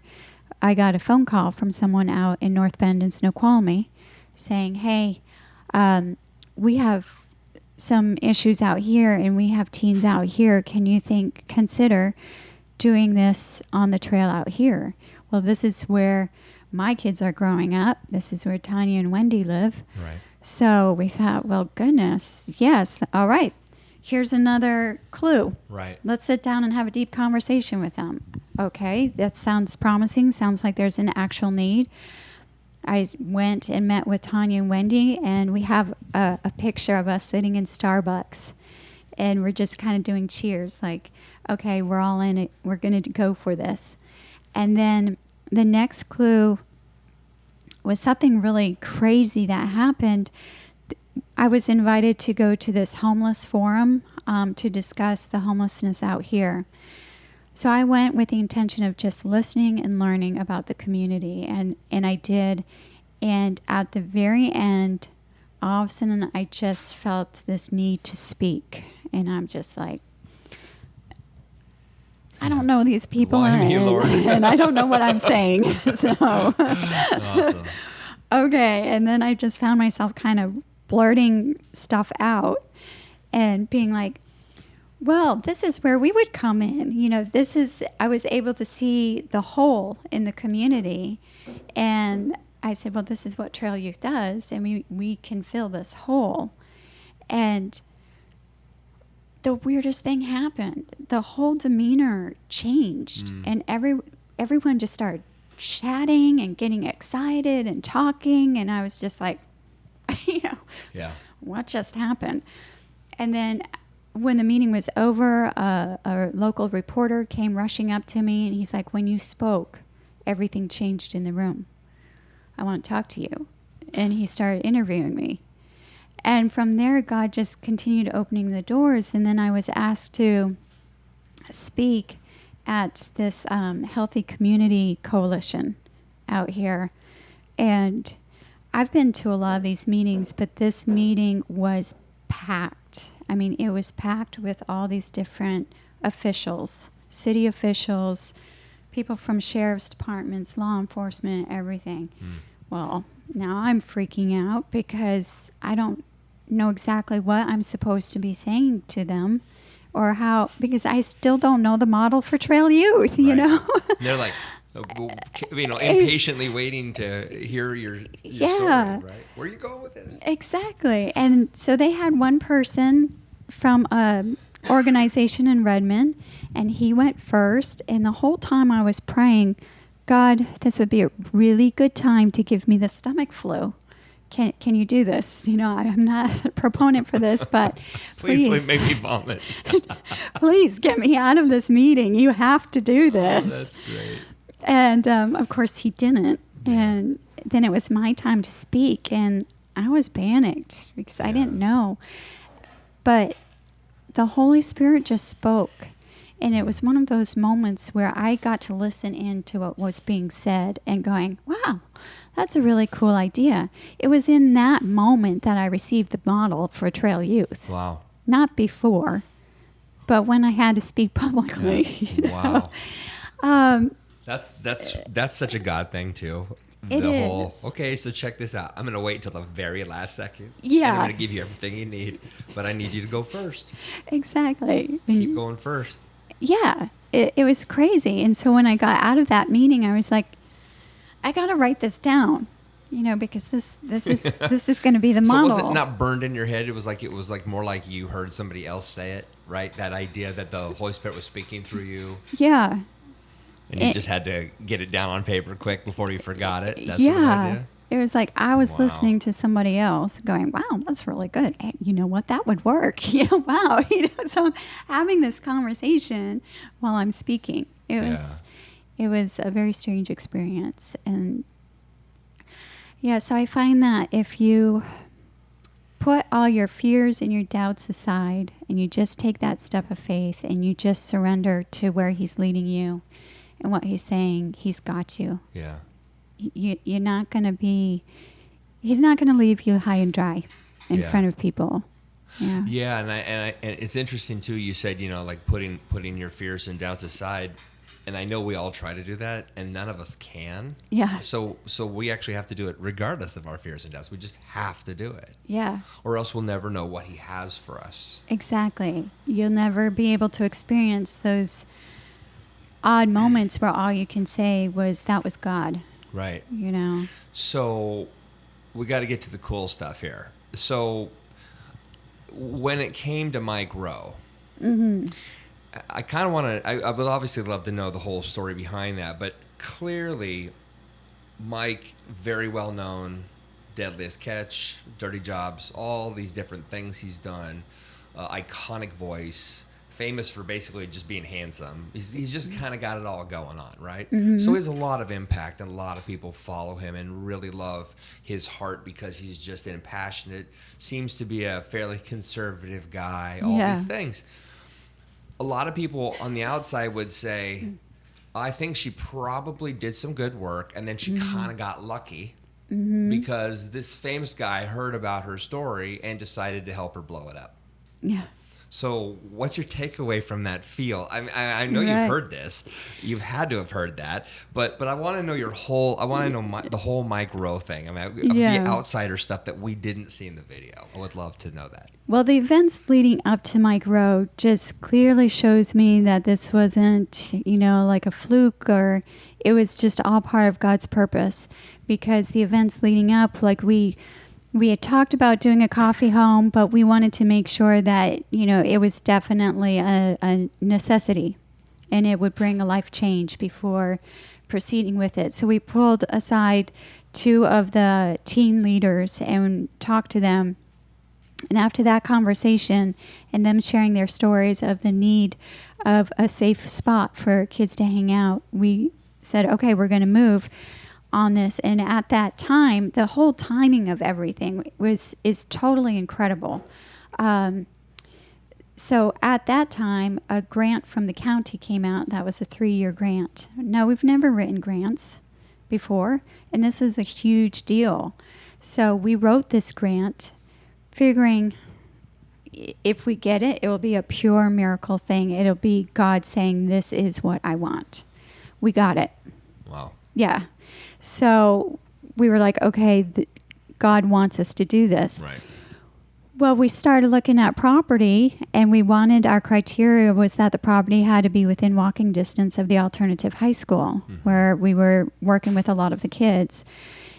I got a phone call from someone out in North Bend and Snoqualmie saying, hey, we have some issues out here and we have teens out here, can you consider doing this on the trail out here? Well, this is where my kids are growing up. This is where Tanya and Wendy live. Right. So we thought, well, goodness, yes, all right. Here's another clue. Right. Let's sit down and have a deep conversation with them. Okay, that sounds promising. Sounds like there's an actual need. I went and met with Tanya and Wendy, and we have a picture of us sitting in Starbucks. And we're just kind of doing cheers, like, okay, we're all in it. We're going to go for this. And then the next clue was something really crazy that happened. I was invited to go to this homeless forum to discuss the homelessness out here. So I went with the intention of just listening and learning about the community, and I did. And at the very end, all of a sudden, I just felt this need to speak. And I'm just like, I don't know these people, and I don't know what I'm saying. So, Awesome. Okay. And then I just found myself kind of blurting stuff out and being like, well, this is where we would come in. You know, I was able to see the hole in the community. And I said, well, this is what Trail Youth does. And we can fill this hole. And the weirdest thing happened. The whole demeanor changed. And everyone just started chatting and getting excited and talking. And I was just like, Yeah. What just happened? And then when the meeting was over, a local reporter came rushing up to me, and he's like, when you spoke, everything changed in the room. I want to talk to you. And he started interviewing me. And from there, God just continued opening the doors. And then I was asked to speak at this Healthy Community Coalition out here. And I've been to a lot of these meetings, but this meeting was packed. I mean, it was packed with all these different officials, city officials, people from sheriff's departments, law enforcement, everything. Well, now I'm freaking out because I don't know exactly what I'm supposed to be saying to them or how, because I still don't know the model for Trail Youth, you know? They're like, impatiently waiting to hear your story, right? Where are you going with this? Exactly. And so they had one person from an organization in Redmond, and he went first. And the whole time I was praying, God, this would be a really good time to give me the stomach flu. Can you do this? You know, I'm not a proponent for this, but please make me vomit. Please get me out of this meeting. You have to do this. Oh, that's great. And of course he didn't. And then it was my time to speak, and I was panicked because I didn't know. But the Holy Spirit just spoke. And it was one of those moments where I got to listen in to what was being said and going, wow, that's a really cool idea. It was in that moment that I received the model for Trail Youth. Wow. Not before, but when I had to speak publicly. Yeah. Wow. That's such a God thing too. It is. Okay, so check this out. I'm going to wait until the very last second. Yeah. And I'm going to give you everything you need, but I need you to go first. Exactly. Keep going first. Yeah, it was crazy. And so when I got out of that meeting, I was like, I got to write this down, you know, because this is going to be the model. So was it not burned in your head? It was like more like you heard somebody else say it, right? That idea that the Holy Spirit was speaking through you. Yeah. And you just had to get it down on paper quick before you forgot it. That's yeah. Sort of idea? It was like I was listening to somebody else going, wow, that's really good. Hey, you know what? That would work. You know, wow. You know, so I'm having this conversation while I'm speaking. It was a very strange experience. And so I find that if you put all your fears and your doubts aside and you just take that step of faith and you just surrender to where he's leading you and what he's saying, he's got you. Yeah. You're not going to be, he's not going to leave you high and dry in front of people. Yeah. Yeah. And it's interesting too. You said, you know, like putting your fears and doubts aside, And I know we all try to do that, and none of us can. Yeah. So we actually have to do it regardless of our fears and doubts. We just have to do it. Yeah. Or else we'll never know what he has for us. Exactly. You'll never be able to experience those odd moments where all you can say was, that was God. Right. You know? So we got to get to the cool stuff here. So when it came to Mike Rowe, I kind of want to, I would obviously love to know the whole story behind that, but clearly Mike, very well known, Deadliest Catch, Dirty Jobs, all these different things he's done, iconic voice, famous for basically just being handsome. He's just kind of got it all going on, right? So he has a lot of impact, and a lot of people follow him and really love his heart because he's just impassionate, seems to be a fairly conservative guy, all these things. A lot of people on the outside would say, I think she probably did some good work, and then she kind of got lucky because this famous guy heard about her story and decided to help her blow it up. Yeah. So what's your takeaway from that feel? I know you've heard this. You've had to have heard that. But I want to know the whole Mike Rowe thing. I mean, the outsider stuff that we didn't see in the video. I would love to know that. Well, the events leading up to Mike Rowe just clearly shows me that this wasn't, like a fluke, or it was just all part of God's purpose. Because the events leading up, like we had talked about doing a coffee home, but we wanted to make sure that, it was definitely a necessity and it would bring a life change before proceeding with it. So we pulled aside 2 of the teen leaders and talked to them. And after that conversation and them sharing their stories of the need of a safe spot for kids to hang out, we said, okay, we're going to move on this. And at that time, the whole timing of everything is totally incredible. So at that time, a grant from the county came out. That was a 3-year grant. Now, we've never written grants before, and this is a huge deal. So we wrote this grant figuring if we get it, it will be a pure miracle thing. It'll be God saying, this is what I want. We got it. Wow. Yeah. So we were like, okay, God wants us to do this. Right. Well, we started looking at property, and we wanted, our criteria was that the property had to be within walking distance of the alternative high school, where we were working with a lot of the kids.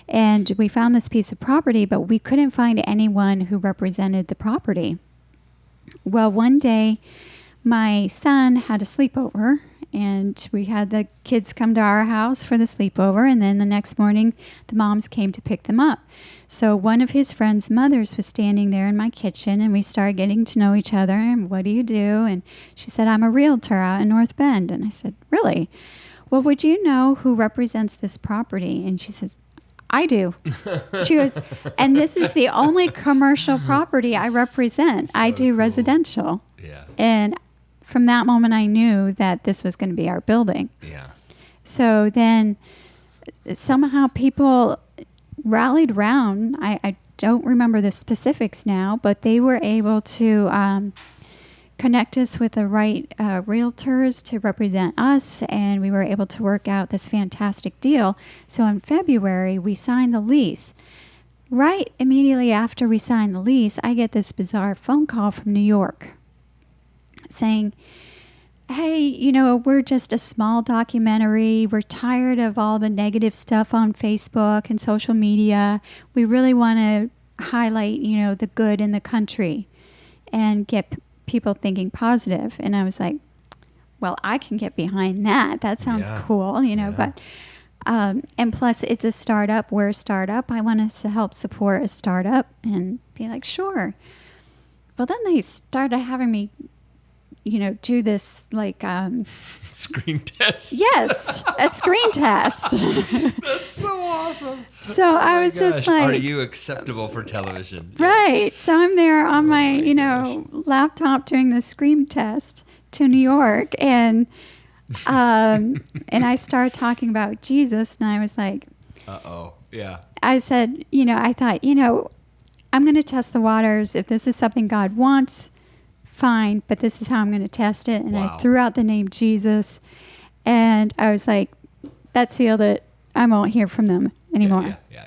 And we found this piece of property, but we couldn't find anyone who represented the property. Well, one day, my son had a sleepover, and we had the kids come to our house for the sleepover, and then the next morning, the moms came to pick them up. So one of his friend's mothers was standing there in my kitchen, and we started getting to know each other, and what do you do? And she said, I'm a realtor out in North Bend. And I said, really? Well, would you know who represents this property? And she says, I do. She goes, and this is the only commercial property I represent. I do residential. Yeah. And from that moment, I knew that this was going to be our building. Yeah. So then somehow people rallied around. I don't remember the specifics now, but they were able to connect us with the right realtors to represent us, and we were able to work out this fantastic deal. So in February, we signed the lease. Right immediately after we signed the lease, I get this bizarre phone call from New York saying, hey, we're just a small documentary. We're tired of all the negative stuff on Facebook and social media. We really want to highlight, the good in the country and get people thinking positive. And I was like, well, I can get behind that. That sounds cool, but, and plus it's a startup. We're a startup. I want us to help support a startup and be like, sure. Well, then they started having me, do this like screen test. Yes, a screen test. That's so awesome. So I was just like, are you acceptable for television? Right. So I'm there on my laptop doing the screen test to New York, and I started talking about Jesus, and I was like, yeah. I said, I thought, I'm going to test the waters. If this is something God wants, fine, but this is how I'm going to test it. And I threw out the name Jesus. And I was like, that sealed it. I won't hear from them anymore. Yeah.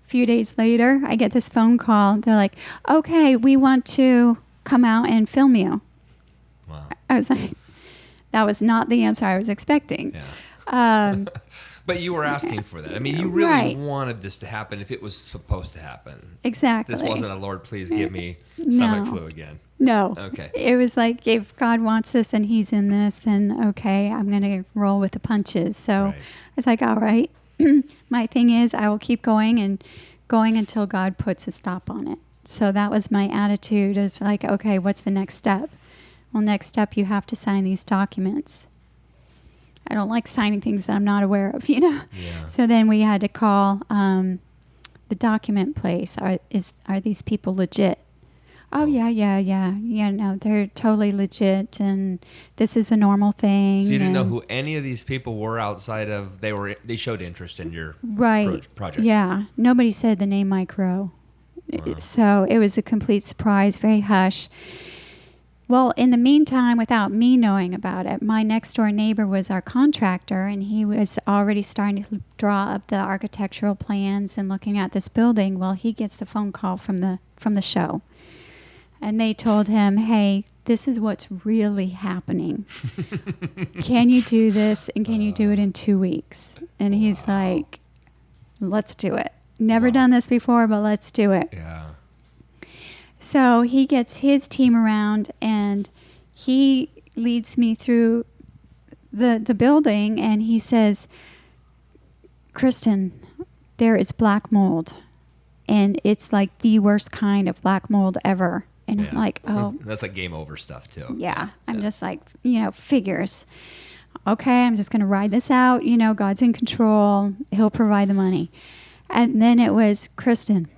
A few days later, I get this phone call. They're like, okay, we want to come out and film you. Wow. I was like, that was not the answer I was expecting. Yeah. But you were asking for that. I mean, you really Right. wanted this to happen if it was supposed to happen. Exactly. This wasn't a Lord, please give me stomach No. flu again. No. Okay. It was like, if God wants this and he's in this, then okay, I'm going to roll with the punches. So Right. I was like, all right. My thing is, I will keep going and going until God puts a stop on it. So that was my attitude of like, okay, what's the next step? Well, next step, you have to sign these documents. I don't like signing things that I'm not aware of, you know? Yeah. So then we had to call the document place. Are these people legit? Oh, yeah. No, they're totally legit, and this is a normal thing. So you didn't know and- who any of these people were outside of they showed interest in your Right. project. Yeah. Nobody said the name Mike Rowe. Wow. So it was a complete surprise, very hush. Well, in the meantime, without me knowing about it, my next door neighbor was our contractor, and he was already starting to draw up the architectural plans and looking at this building. Well, he gets the phone call from the show, and they told him, "Hey, this is what's really happening. Can you do this, and can you do it in 2 weeks?" And he's like, "Let's do it. Never done this before, but let's do it." Yeah. So he gets his team around, and he leads me through the building, and he says, "Kristen, there is black mold, and it's like the worst kind of black mold ever." And I'm like, "Oh, That's like game over stuff too. yeah." I'm just like, figures. Okay, I'm just going to ride this out. God's in control. He'll provide the money. And then it was, "Kristen,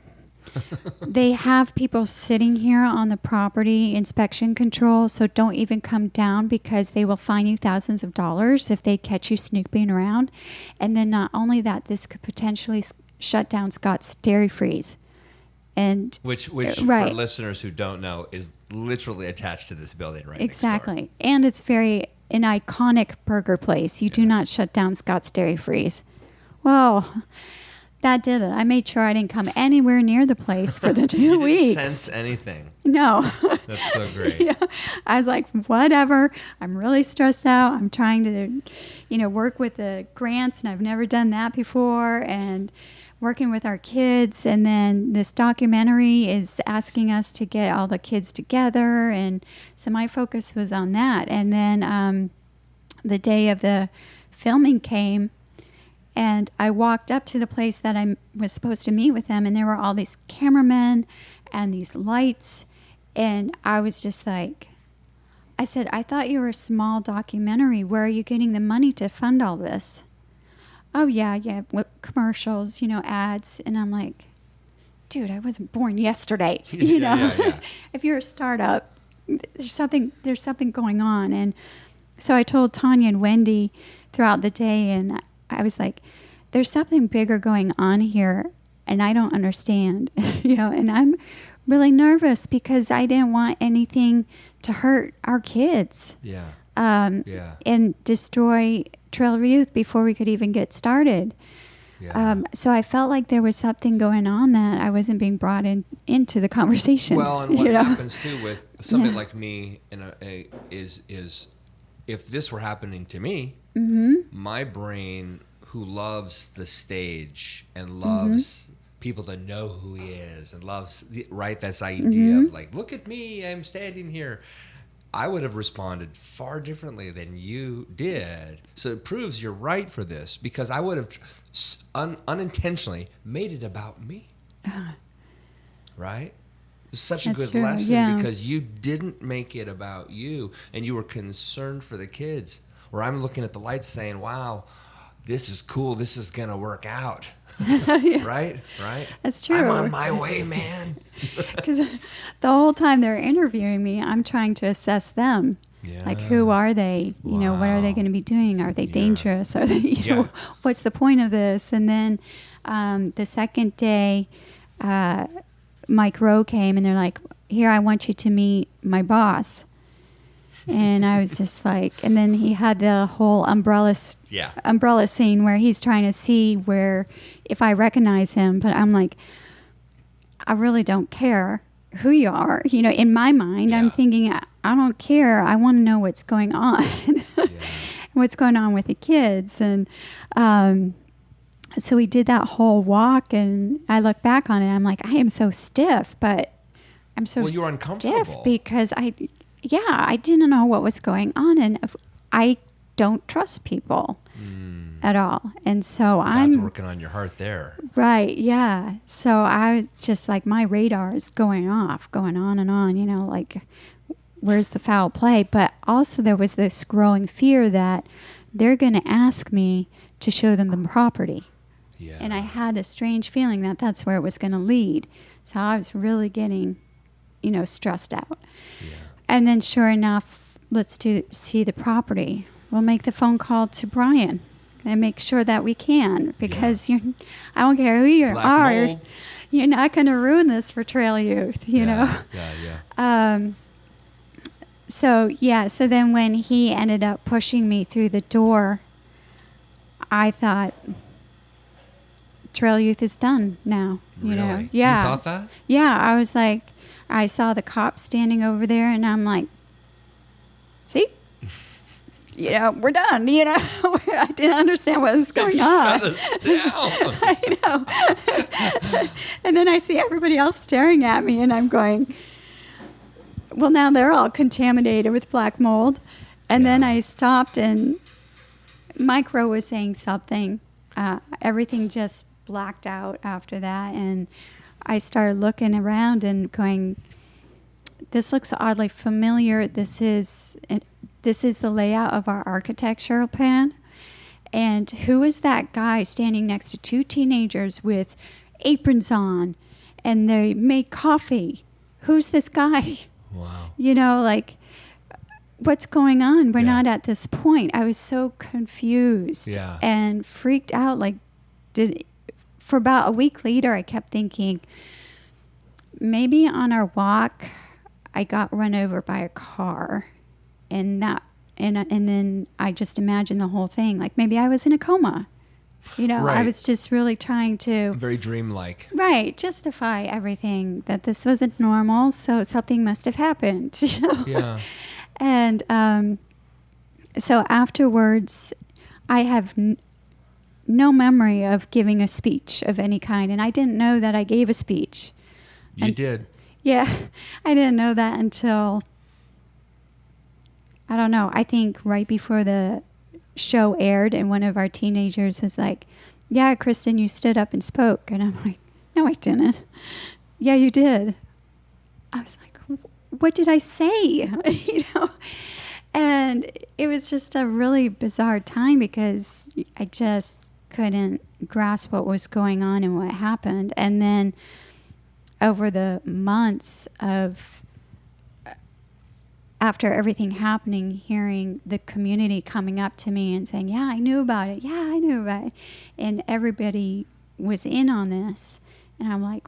they have people sitting here on the property inspection control, so don't even come down because they will fine you thousands of dollars if they catch you snooping around. And then not only that, this could potentially shut down Scott's Dairy Freeze." And Which right. for listeners who don't know, is literally attached to this building right next door. exactly. And it's an iconic burger place. You do not shut down Scott's Dairy Freeze. Well, that did it. I made sure I didn't come anywhere near the place for the 2 You weeks. didn't sense anything. No. That's so great. Yeah. I was like, whatever. I'm really stressed out. I'm trying to, work with the grants, and I've never done that before, and working with our kids. And then this documentary is asking us to get all the kids together. And so my focus was on that. And then the day of the filming came, and I walked up to the place that I was supposed to meet with them, and there were all these cameramen and these lights. And I was just like, I said, "I thought you were a small documentary. Where are you getting the money to fund all this?" "Oh, yeah, with commercials, ads." And I'm like, dude, I wasn't born yesterday. Yeah. If you're a startup, there's something going on. And so I told Tanya and Wendy throughout the day, and I was like, there's something bigger going on here, and I don't understand, and I'm really nervous because I didn't want anything to hurt our kids. Yeah. And destroy Trail of Youth before we could even get started. Yeah. So I felt like there was something going on that I wasn't being brought into the conversation. Well, and what happens too with somebody like me is if this were happening to me, my brain, who loves the stage and loves people to know who he is and loves this idea of like, look at me, I'm standing here, I would have responded far differently than you did. So it proves you're right for this, because I would have unintentionally made it about me. Right? It's such a That's good true, lesson, yeah. because you didn't make it about you, and you were concerned for the kids. Where I'm looking at the lights saying, wow, this is cool. This is going to work out. Right? That's true. I'm on my way, man. Because the whole time they're interviewing me, I'm trying to assess them. Yeah. Like, who are they? What are they Wow. going to be doing? Are they dangerous? Are they, Yeah. what's the point of this? And then the second day, Mike Rowe came, and they're like, here, I want you to meet my boss. And I was just like, and then he had the whole umbrella scene where he's trying to see where, if I recognize him, but I'm like, I really don't care who you are. You know, in my mind, I'm thinking, I don't care. I want to know what's going on, what's going on with the kids. And so we did that whole walk, and I look back on it. I'm like, I am so stiff, but I'm so you were uncomfortable stiff because I didn't know what was going on, and I don't trust people at all. And so God's working on your heart there. Right, yeah. So I was just like, my radar is going off, going on and on, you know, like, where's the foul play? But also there was this growing fear that they're going to ask me to show them the property. Yeah. And I had this strange feeling that that's where it was going to lead. So I was really getting, you know, stressed out. Yeah. And then sure enough, let's see the property. We'll make the phone call to Brian and make sure that we can, because I don't care who you are, mold. You're not going to ruin this for Trail Youth, you know? Yeah. So then when he ended up pushing me through the door, I thought, Trail Youth is done now, you know? Really? Yeah. You thought that? Yeah, I was like, I saw the cops standing over there, and I'm like, see? You know, we're done, you know? I didn't understand what was going on. Shut us down. I know. And then I see everybody else staring at me, and I'm going, well, now they're all contaminated with black mold. And then I stopped, and Mike Rowe was saying something. Everything just blacked out after that, and I started looking around and going, this looks oddly familiar. This is the layout of our architectural plan. And who is that guy standing next to two teenagers with aprons on, and they make coffee? Who's this guy? Wow. You know, like, what's going on? We're not at this point. I was so confused and freaked out. Like, for about a week later, I kept thinking, maybe on our walk, I got run over by a car, and then I just imagined the whole thing. Like, maybe I was in a coma. You know, I was just really trying to... Very dreamlike. Right. Justify everything, that this wasn't normal, so something must have happened. You know? Yeah. And so afterwards, I have no memory of giving a speech of any kind, and I didn't know that I gave a speech. You did. Yeah. I didn't know that until, I don't know, I think right before the show aired, and one of our teenagers was like, yeah, Kristen, you stood up and spoke. And I'm like, no, I didn't. Yeah, you did. I was like, what did I say? You know? And it was just a really bizarre time, because I just couldn't grasp what was going on and what happened. And then over the months of after everything happening, hearing the community coming up to me and saying, yeah, I knew about it. Yeah, I knew about it. And everybody was in on this. And I'm like,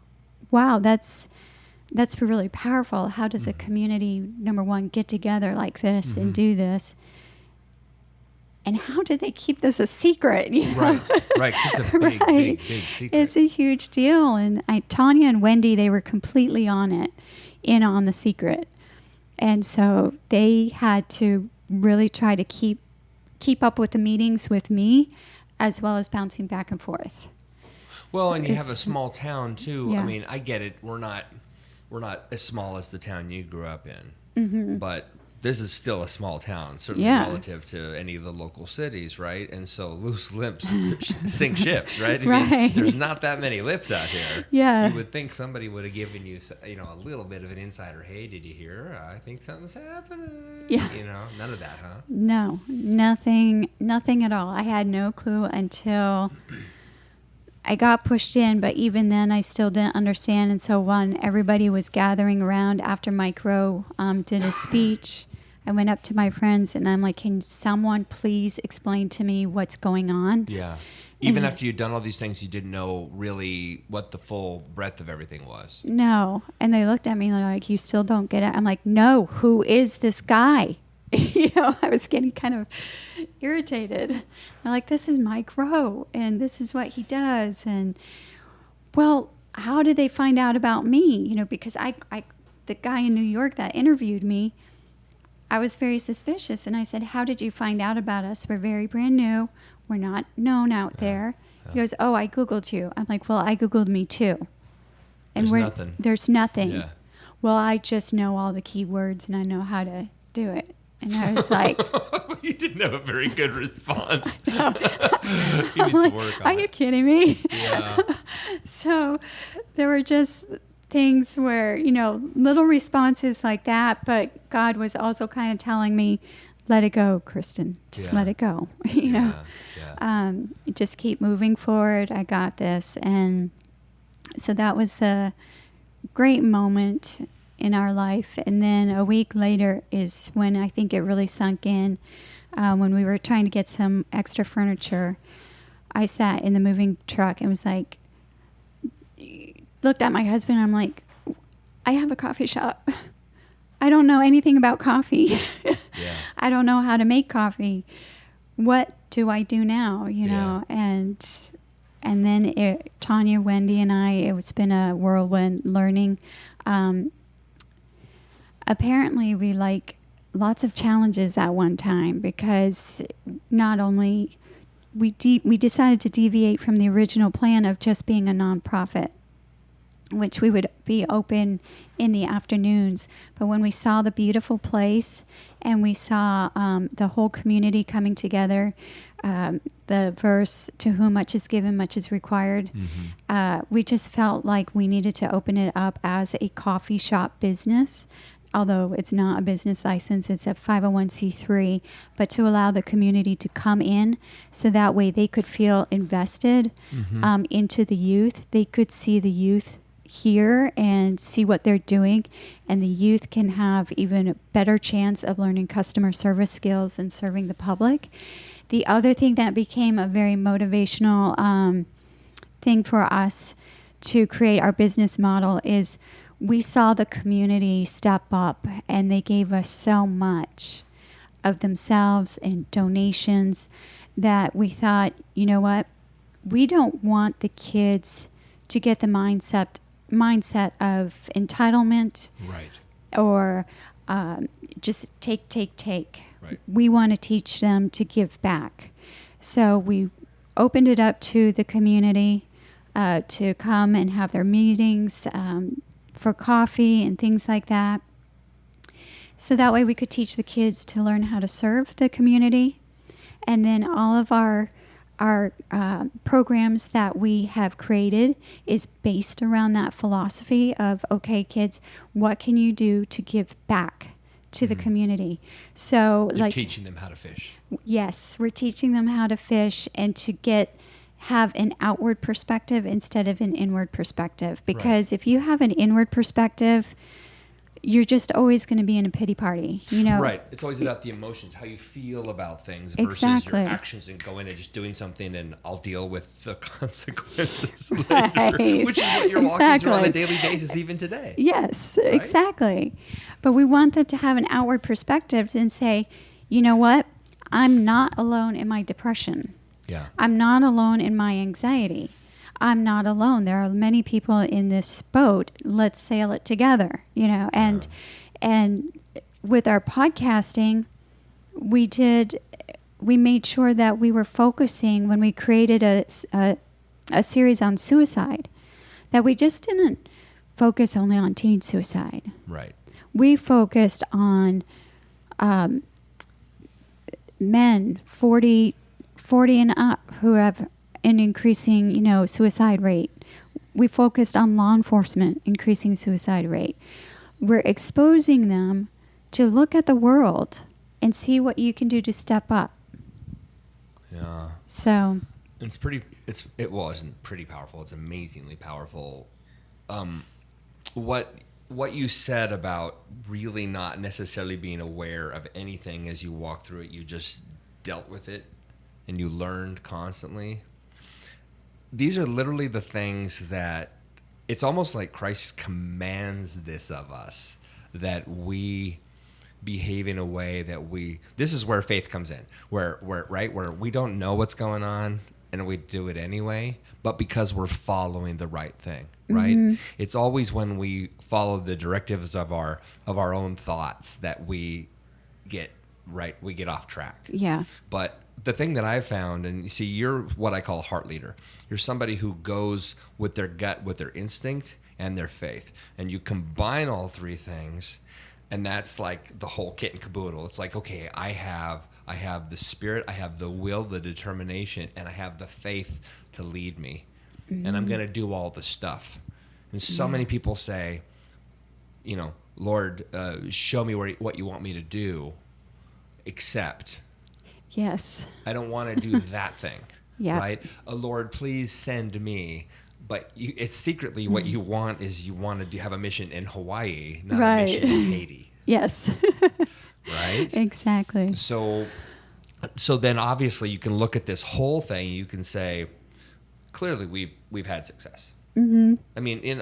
wow, that's really powerful. How does a community, number one, get together like this and do this? And how did they keep this a secret? You know? Right. It's a big secret. It's a huge deal. And Tanya and Wendy, they were completely in on the secret. And so they had to really try to keep up with the meetings with me, as well as bouncing back and forth. Well, and you have a small town too. Yeah. I mean, I get it. We're not as small as the town you grew up in, but this is still a small town, certainly relative to any of the local cities, right? And so loose lips sink ships, right? I mean, there's not that many lips out here. Yeah. You would think somebody would have given you, a little bit of an insider. Hey, did you hear? I think something's happening. Yeah. None of that, huh? No, nothing at all. I had no clue until I got pushed in, but even then I still didn't understand. And so when everybody was gathering around after Mike Rowe did a speech, I went up to my friends and I'm like, can someone please explain to me what's going on? Yeah. Even after you'd done all these things, you didn't know really what the full breadth of everything was. No. And they looked at me like, you still don't get it? I'm like, no, who is this guy? I was getting kind of irritated. I'm like, this is Mike Rowe, and this is what he does. And, well, how did they find out about me? Because the guy in New York that interviewed me, I was very suspicious. And I said, how did you find out about us? We're very brand new. We're not known out there. He goes, oh, I Googled you. I'm like, well, I Googled me too. And there's nothing. There's nothing. Yeah. Well, I just know all the keywords and I know how to do it. And I was like... You didn't have a very good response. He I'm needs like, to work on are it. you kidding me? Yeah. So there were just things where, little responses like that. But God was also kind of telling me, let it go, Kristen. Just let it go. Just keep moving forward. I got this. And so that was the great moment in our life. And then a week later is when I think it really sunk in. When we were trying to get some extra furniture, I sat in the moving truck and was like, looked at my husband. I'm like, I have a coffee shop. I don't know anything about coffee. I don't know how to make coffee. What do I do now? And then Tanya, Wendy, and I, it's been a whirlwind learning. Apparently, we like lots of challenges at one time because not only we decided to deviate from the original plan of just being a nonprofit, which we would be open in the afternoons. But when we saw the beautiful place and we saw the whole community coming together, the verse, to whom much is given, much is required, we just felt like we needed to open it up as a coffee shop business. Although it's not a business license, it's a 501c3, but to allow the community to come in so that way they could feel invested into the youth. They could see the youth here and see what they're doing, and the youth can have even a better chance of learning customer service skills and serving the public. The other thing that became a very motivational thing for us to create our business model is we saw the community step up, and they gave us so much of themselves and donations that we thought, you know what? We don't want the kids to get the mindset of entitlement, Right. or just take. Right. We want to teach them to give back. So we opened it up to the community to come and have their meetings, for coffee and things like that. So that way we could teach the kids to learn how to serve the community. And then all of our programs that we have created is based around that philosophy of, okay, kids, what can you do to give back to the community? So You're teaching them how to fish. Yes, we're teaching them how to fish and to have an outward perspective instead of an inward perspective. Because if you have an inward perspective, you're just always going to be in a pity party, Right. It's always about the emotions, how you feel about things versus your actions, and going and just doing something and I'll deal with the consequences later, which is what you're walking through on a daily basis even today. Yes, right? Exactly. But we want them to have an outward perspective and say, you know what? I'm not alone in my depression. Yeah. I'm not alone in my anxiety. I'm not alone. There are many people in this boat. Let's sail it together, And with our podcasting, we made sure that we were focusing when we created a series on suicide, that we just didn't focus only on teen suicide. Right. We focused on men 40 and up who have an increasing, suicide rate. We focused on law enforcement increasing suicide rate. We're exposing them to look at the world and see what you can do to step up. Yeah. So it's pretty powerful. It's amazingly powerful. What you said about really not necessarily being aware of anything as you walk through it, you just dealt with it and you learned constantly. These are literally the things that it's almost like Christ commands this of us, that we behave in a way that this is where faith comes in, where we don't know what's going on and we do it anyway, but because we're following the right thing, right? Mm-hmm. It's always when we follow the directives of our own thoughts that we get off track. Yeah. But the thing that I've found, and you see, you're what I call a heart leader. You're somebody who goes with their gut, with their instinct and their faith. And you combine all three things, and that's like the whole kit and caboodle. It's like, okay, I have the spirit, I have the will, the determination, and I have the faith to lead me. Mm-hmm. And I'm going to do all the stuff. And so many people say, Lord, show me what you want me to do, except... Yes. I don't want to do that thing. Yeah. Right? Lord, please send me. But it's secretly what you want is you want to have a mission in Hawaii, not a mission in Haiti. Yes. Right? Exactly. So then obviously you can look at this whole thing. You can say, clearly we've had success. Mm-hmm. I mean, in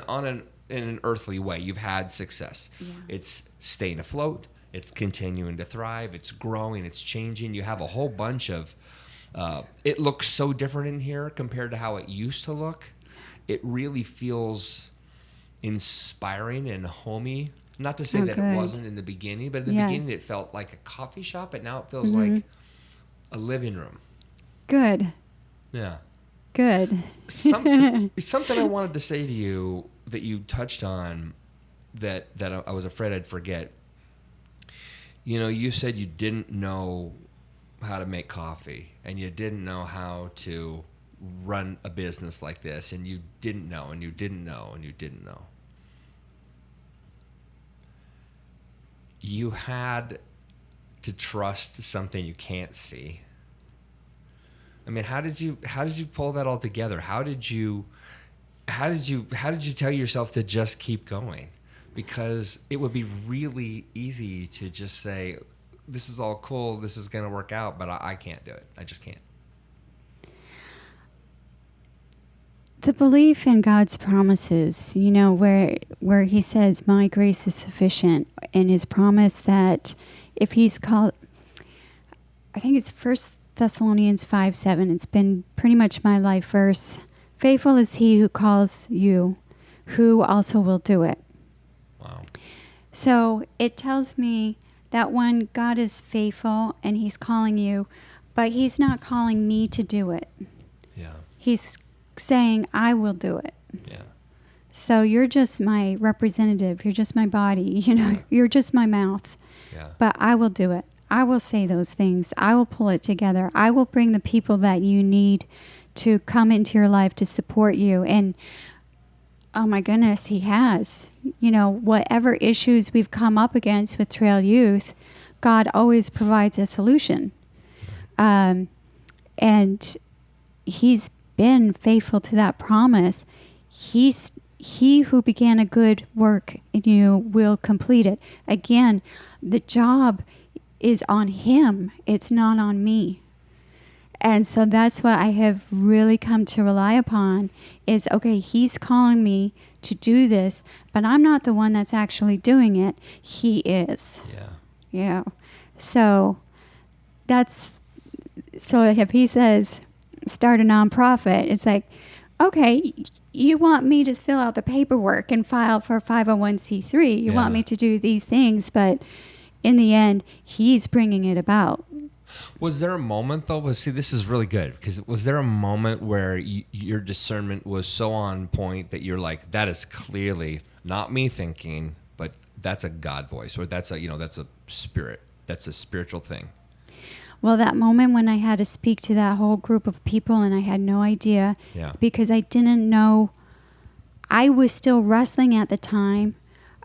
an earthly way, you've had success. Yeah. It's staying afloat. It's continuing to thrive. It's growing. It's changing. You have a whole bunch of... it looks so different in here compared to how it used to look. It really feels inspiring and homey. Not to say that it wasn't in the beginning, but in the beginning it felt like a coffee shop, and now it feels like a living room. Good. Yeah. Good. Something I wanted to say to you that you touched on that I was afraid I'd forget. You said you didn't know how to make coffee, and you didn't know how to run a business like this, and you didn't know, and you didn't know, and you didn't know. You had to trust something you can't see. I mean, how did you pull that all together? How did you tell yourself to just keep going? Because it would be really easy to just say, this is all cool, this is going to work out, but I can't do it. I just can't. The belief in God's promises, where he says, my grace is sufficient, and his promise that if he's called, I think it's 1 Thessalonians 5:7, it's been pretty much my life verse. Faithful is he who calls you, who also will do it. Wow. So it tells me that when God is faithful and he's calling you, but he's not calling me to do it. Yeah. He's saying, I will do it. Yeah. So you're just my representative. You're just my body. You're just my mouth. Yeah. But I will do it. I will say those things. I will pull it together. I will bring the people that you need to come into your life to support you. And oh my goodness, he has. Whatever issues we've come up against with Trail Youth, God always provides a solution. And he's been faithful to that promise. He who began a good work in you will complete it. Again, the job is on him. It's not on me. And so that's what I have really come to rely upon is, okay, he's calling me to do this, but I'm not the one that's actually doing it. He is. Yeah. Yeah. So if he says, start a nonprofit, it's like, okay, you want me to fill out the paperwork and file for 501c3. You want me to do these things, but in the end, he's bringing it about. Was there a moment, though? See, this is really good, because was there a moment where your discernment was so on point that you're like, that is clearly not me thinking, but that's a God voice, or that's a spirit, that's a spiritual thing? Well, that moment when I had to speak to that whole group of people and I had no idea, because I didn't know, I was still wrestling at the time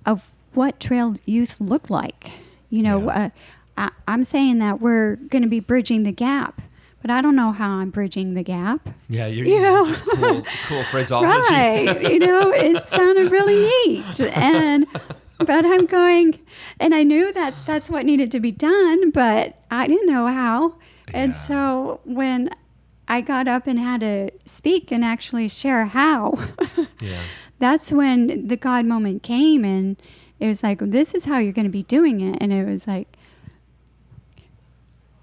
of what Trail Youth looked like. I'm saying that we're going to be bridging the gap, but I don't know how I'm bridging the gap. Yeah, you're using just cool phraseology. Right. It sounded really neat. But I'm going, and I knew that that's what needed to be done, but I didn't know how. And so when I got up and had to speak and actually share how, that's when the God moment came. And it was like, this is how you're going to be doing it. And it was like,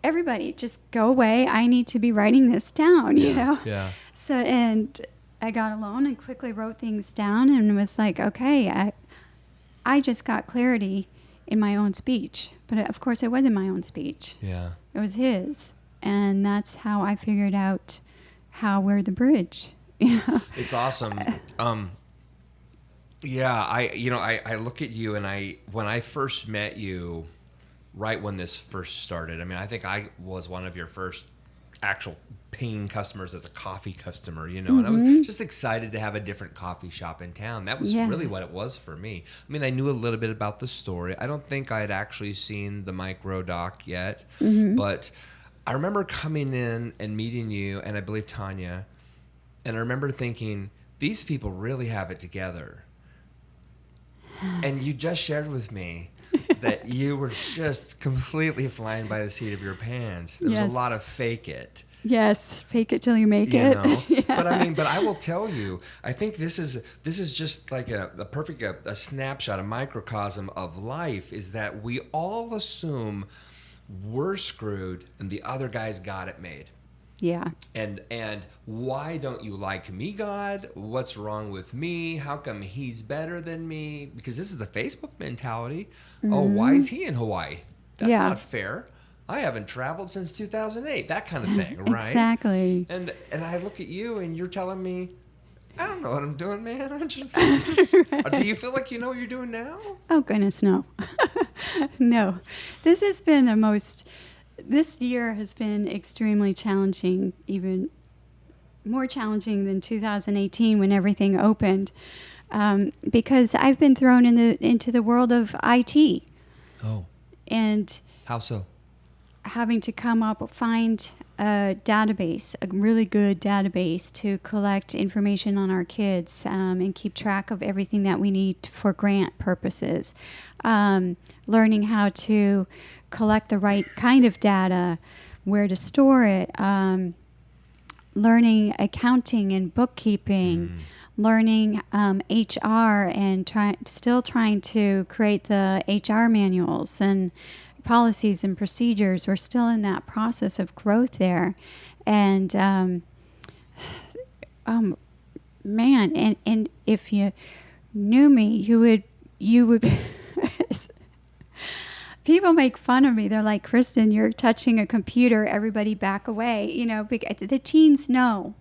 everybody just go away. I need to be writing this down, you know? Yeah. So, and I got alone and quickly wrote things down and was like, okay, I just got clarity in my own speech. But of course, it wasn't my own speech. Yeah. It was his. And that's how I figured out how we're the bridge. Yeah. It's awesome. Yeah, I look at you, and when I first met you, right when this first started, I mean, I think I was one of your first actual paying customers as a coffee customer, and I was just excited to have a different coffee shop in town. That was really what it was for me. I mean, I knew a little bit about the story. I don't think I had actually seen the micro doc yet, but I remember coming in and meeting you, and I believe Tanya, and I remember thinking, these people really have it together. And you just shared with me that you were just completely flying by the seat of your pants. There was a lot of fake it. Yes, fake it till you make it. Yeah. But I will tell you, I think this is just like a perfect a snapshot, a microcosm of life, is that we all assume we're screwed and the other guy's got it made. Yeah. And why don't you like me, God? What's wrong with me? How come he's better than me? Because this is the Facebook mentality. Oh, why is he in Hawaii? That's not fair. I haven't traveled since 2008. That kind of thing, right? Exactly. And I look at you and you're telling me, I don't know what I'm doing, man. I just do you feel like you know what you're doing now? Oh, goodness, no. No. This has been this year has been extremely challenging, even more challenging than 2018 when everything opened, because I've been thrown into the world of IT. Oh. And how so? Having to find a database, a really good database to collect information on our kids and keep track of everything that we need for grant purposes. Learning how to collect the right kind of data, where to store it, learning accounting and bookkeeping, learning HR, and still trying to create the HR manuals and policies and procedures. We're still in that process of growth there. And man, and if you knew me, you would people make fun of me. They're like, Kristen, you're touching a computer, everybody back away. The teens know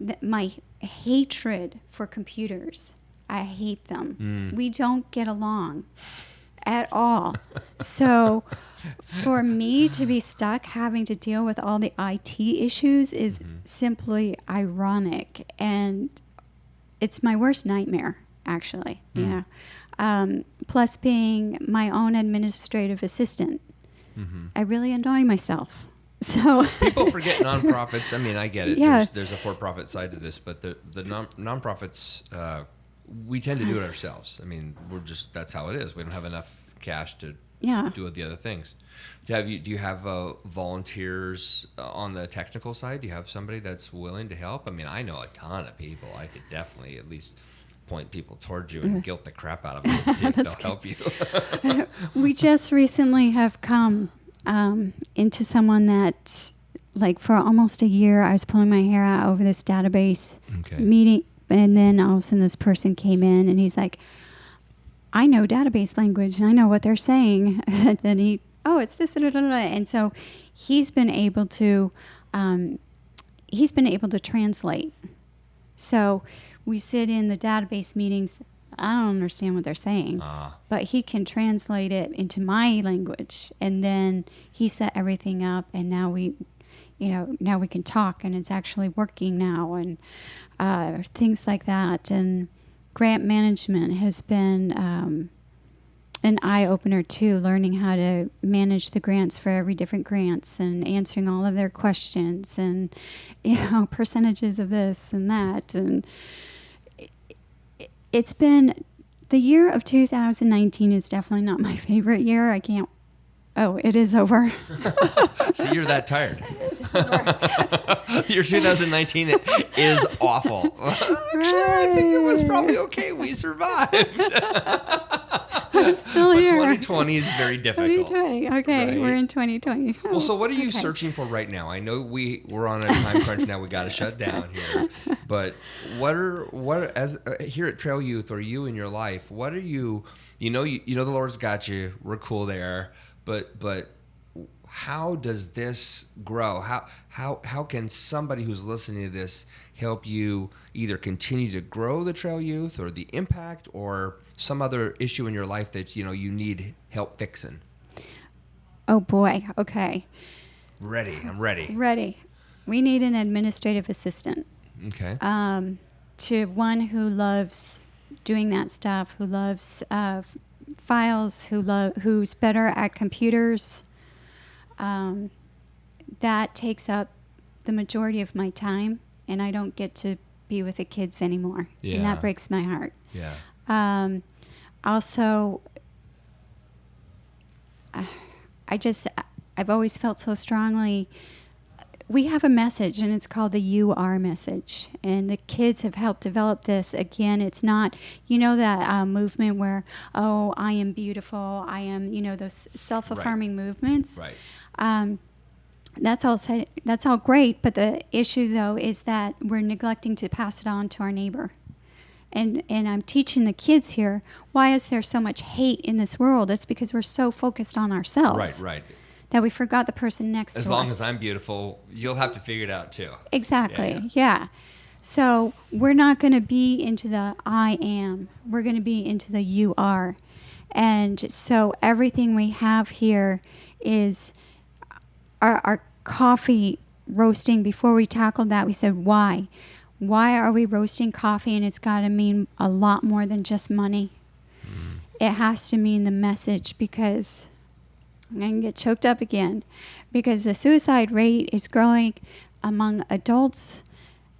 that my hatred for computers. I hate them. We don't get along at all. So for me to be stuck having to deal with all the IT issues is simply ironic, and it's my worst nightmare, actually. Plus being my own administrative assistant, I really annoy myself. So people forget nonprofits. I mean, I get it. Yeah. There's a for-profit side to this, but the nonprofits, we tend to do it ourselves. I mean, that's how it is. We don't have enough cash to do the other things. Do you have volunteers on the technical side? Do you have somebody that's willing to help? I mean, I know a ton of people. I could definitely at least point people towards you and guilt the crap out of them and see if they'll help you. We just recently have come into someone that, like, for almost a year, I was pulling my hair out over this database meeting, and then all of a sudden this person came in and he's like, I know database language and I know what they're saying. And then it's this, and so he's been able to translate. So we sit in the database meetings. I don't understand what they're saying, but he can translate it into my language, and then he set everything up, and now we can talk, and it's actually working now, and things like that. And grant management has been an eye-opener too, learning how to manage the grants for every different grants and answering all of their questions and percentages of this and that. And it's been, the year of 2019 is definitely not my favorite year. It is over. See, you're that tired. Your 2019 is awful. Actually, I think it was probably okay. We survived. I'm still But here. 2020 is very difficult. 2020. Okay, Right. we're in 2020. Well, so what are you Okay. searching for right now? I know we're on a time crunch now. We got to shut down here. But here at Trail Youth or you in your life, what are you know the Lord's got you. We're cool there. But how does this grow? How can somebody who's listening to this help you either continue to grow the Trail Youth or the impact or some other issue in your life that you need help fixing? Oh boy. Okay. I'm ready. Ready. We need an administrative assistant. Okay. To one who loves doing that stuff, who loves files, who's better at computers. That takes up the majority of my time, and I don't get to be with the kids anymore. Yeah. And that breaks my heart. Yeah. Also, I've always felt so strongly. We have a message, and it's called the You Are message. And the kids have helped develop this. Again, it's not, that movement where, oh, I am beautiful. I am, those self-affirming movements. Right. That's all great. But the issue, though, is that we're neglecting to pass it on to our neighbor. And I'm teaching the kids here, why is there so much hate in this world? It's because we're so focused on ourselves. Right. That we forgot the person next to us. As long as I'm beautiful, you'll have to figure it out too. Exactly. Yeah. So we're not going to be into the I am. We're going to be into the you are. And so everything we have here is our coffee roasting. Before we tackled that, we said, why? Why are we roasting coffee? And it's got to mean a lot more than just money. It has to mean the message, because I'm going to get choked up again, because the suicide rate is growing among adults,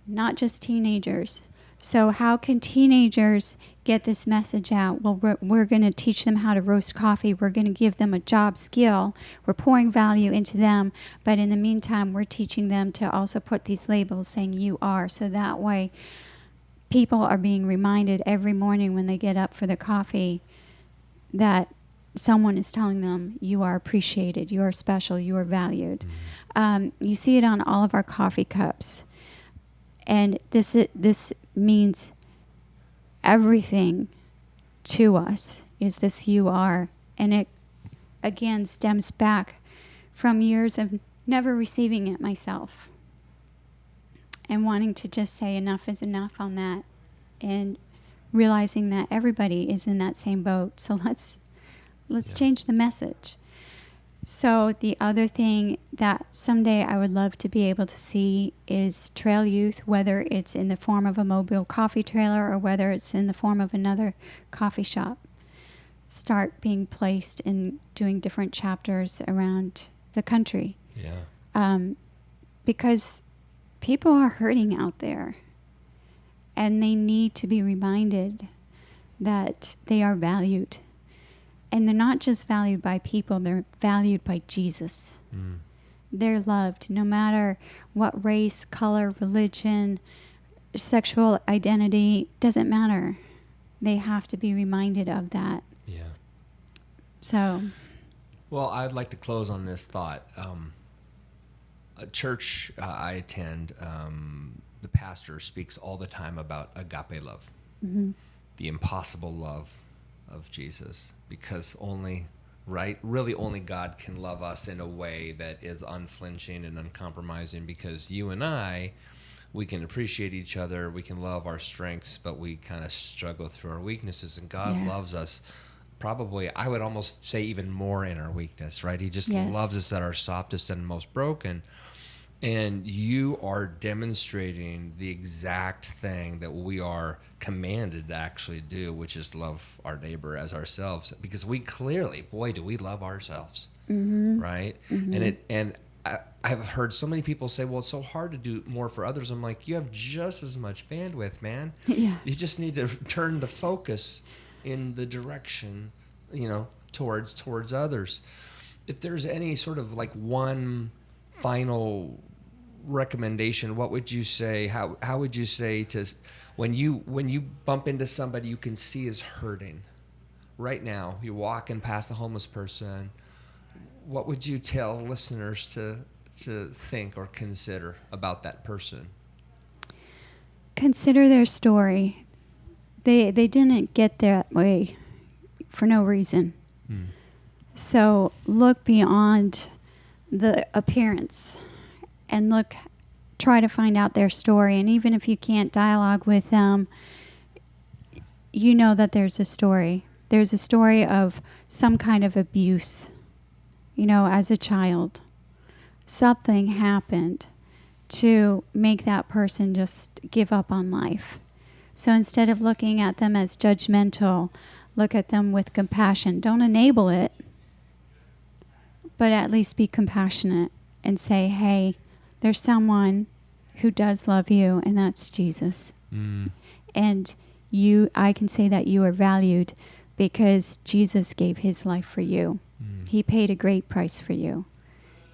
not just teenagers. So how can teenagers get this message out? Well, we're going to teach them how to roast coffee. We're going to give them a job skill. We're pouring value into them. But in the meantime, we're teaching them to also put these labels saying you are. So that way people are being reminded every morning when they get up for their coffee that someone is telling them you are appreciated, you are special, you are valued. You see it on all of our coffee cups. And this means everything to us is this you are. And it, again, stems back from years of never receiving it myself and wanting to just say enough is enough on that, and realizing that everybody is in that same boat. So let's change the message. So the other thing that someday I would love to be able to see is Trail Youth, whether it's in the form of a mobile coffee trailer or whether it's in the form of another coffee shop, start being placed in doing different chapters around the country. Yeah. Because people are hurting out there, and they need to be reminded that they are valued. And they're not just valued by people, they're valued by Jesus. They're loved no matter what race, color, religion, sexual identity, doesn't matter. They have to be reminded of that. Yeah. So. Well, I'd like to close on this thought. A church I attend, the pastor speaks all the time about agape love, the impossible love of Jesus, because really only God can love us in a way that is unflinching and uncompromising, because you and I, we can appreciate each other, we can love our strengths, but we kind of struggle through our weaknesses, and God loves us probably, I would almost say, even more in our weakness, right? He just loves us at our softest and most broken. And you are demonstrating the exact thing that we are commanded to actually do, which is love our neighbor as ourselves. Because we clearly, boy, do we love ourselves, right? And I've heard so many people say, well, it's so hard to do more for others. I'm like, you have just as much bandwidth, man. Yeah. You just need to turn the focus in the direction, towards others. If there's any sort of like one final recommendation, what would you say? How would you say to when you bump into somebody you can see is hurting? right now, you're walking past a homeless person, what would you tell listeners to think or consider about that person? Consider their story. They didn't get that way for no reason. So look beyond the appearance and try to find out their story. And even if you can't dialogue with them, you know that there's a story. There's a story of some kind of abuse, as a child. Something happened to make that person just give up on life. So instead of looking at them as judgmental, look at them with compassion. Don't enable it, but at least be compassionate and say, hey, there's someone who does love you, and that's Jesus. And I can say that you are valued because Jesus gave his life for you. He paid a great price for you,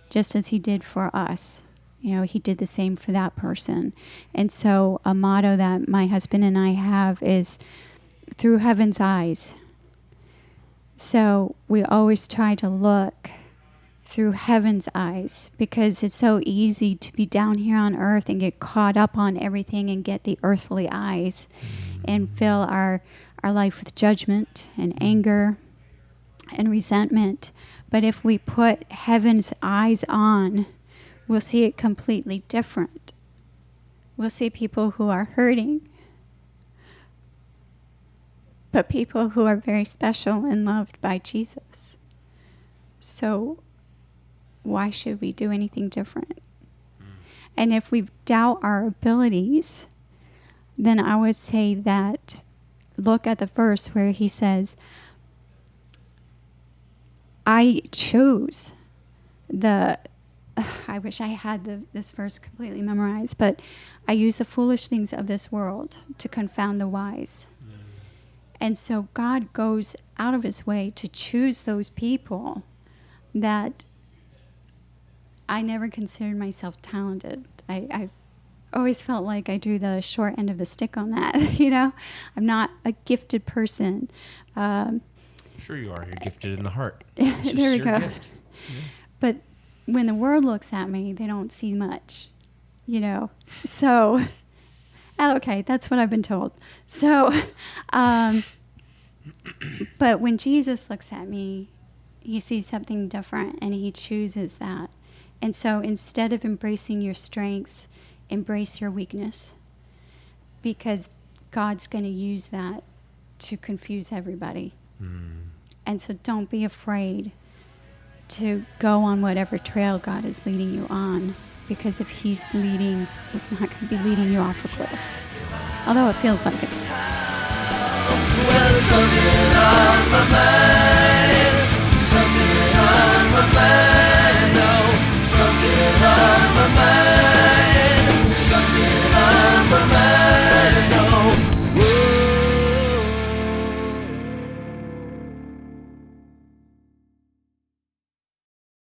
just as he did for us. He did the same for that person. And so a motto that my husband and I have is through heaven's eyes. So we always try to look through heaven's eyes, because it's so easy to be down here on earth and get caught up on everything and get the earthly eyes and fill our life with judgment and anger and resentment. But if we put heaven's eyes on, we'll see it completely different. We'll see people who are hurting, but people who are very special and loved by Jesus. So why should we do anything different? And if we doubt our abilities, then I would say that look at the verse where he says, I chose I wish I had this verse completely memorized, but I use the foolish things of this world to confound the wise. And so God goes out of his way to choose those people that I never considered myself talented. I've always felt like I drew the short end of the stick on that, I'm not a gifted person. Sure you are. You're gifted in the heart. There we go. Gift. Yeah. But when the world looks at me, they don't see much, So, okay, that's what I've been told. So, but when Jesus looks at me, he sees something different, and he chooses that. And so instead of embracing your strengths, embrace your weakness, because God's going to use that to confuse everybody. And so don't be afraid to go on whatever trail God is leading you on, because if he's leading, he's not going to be leading you off a cliff, although it feels like it. Well, something on my mind.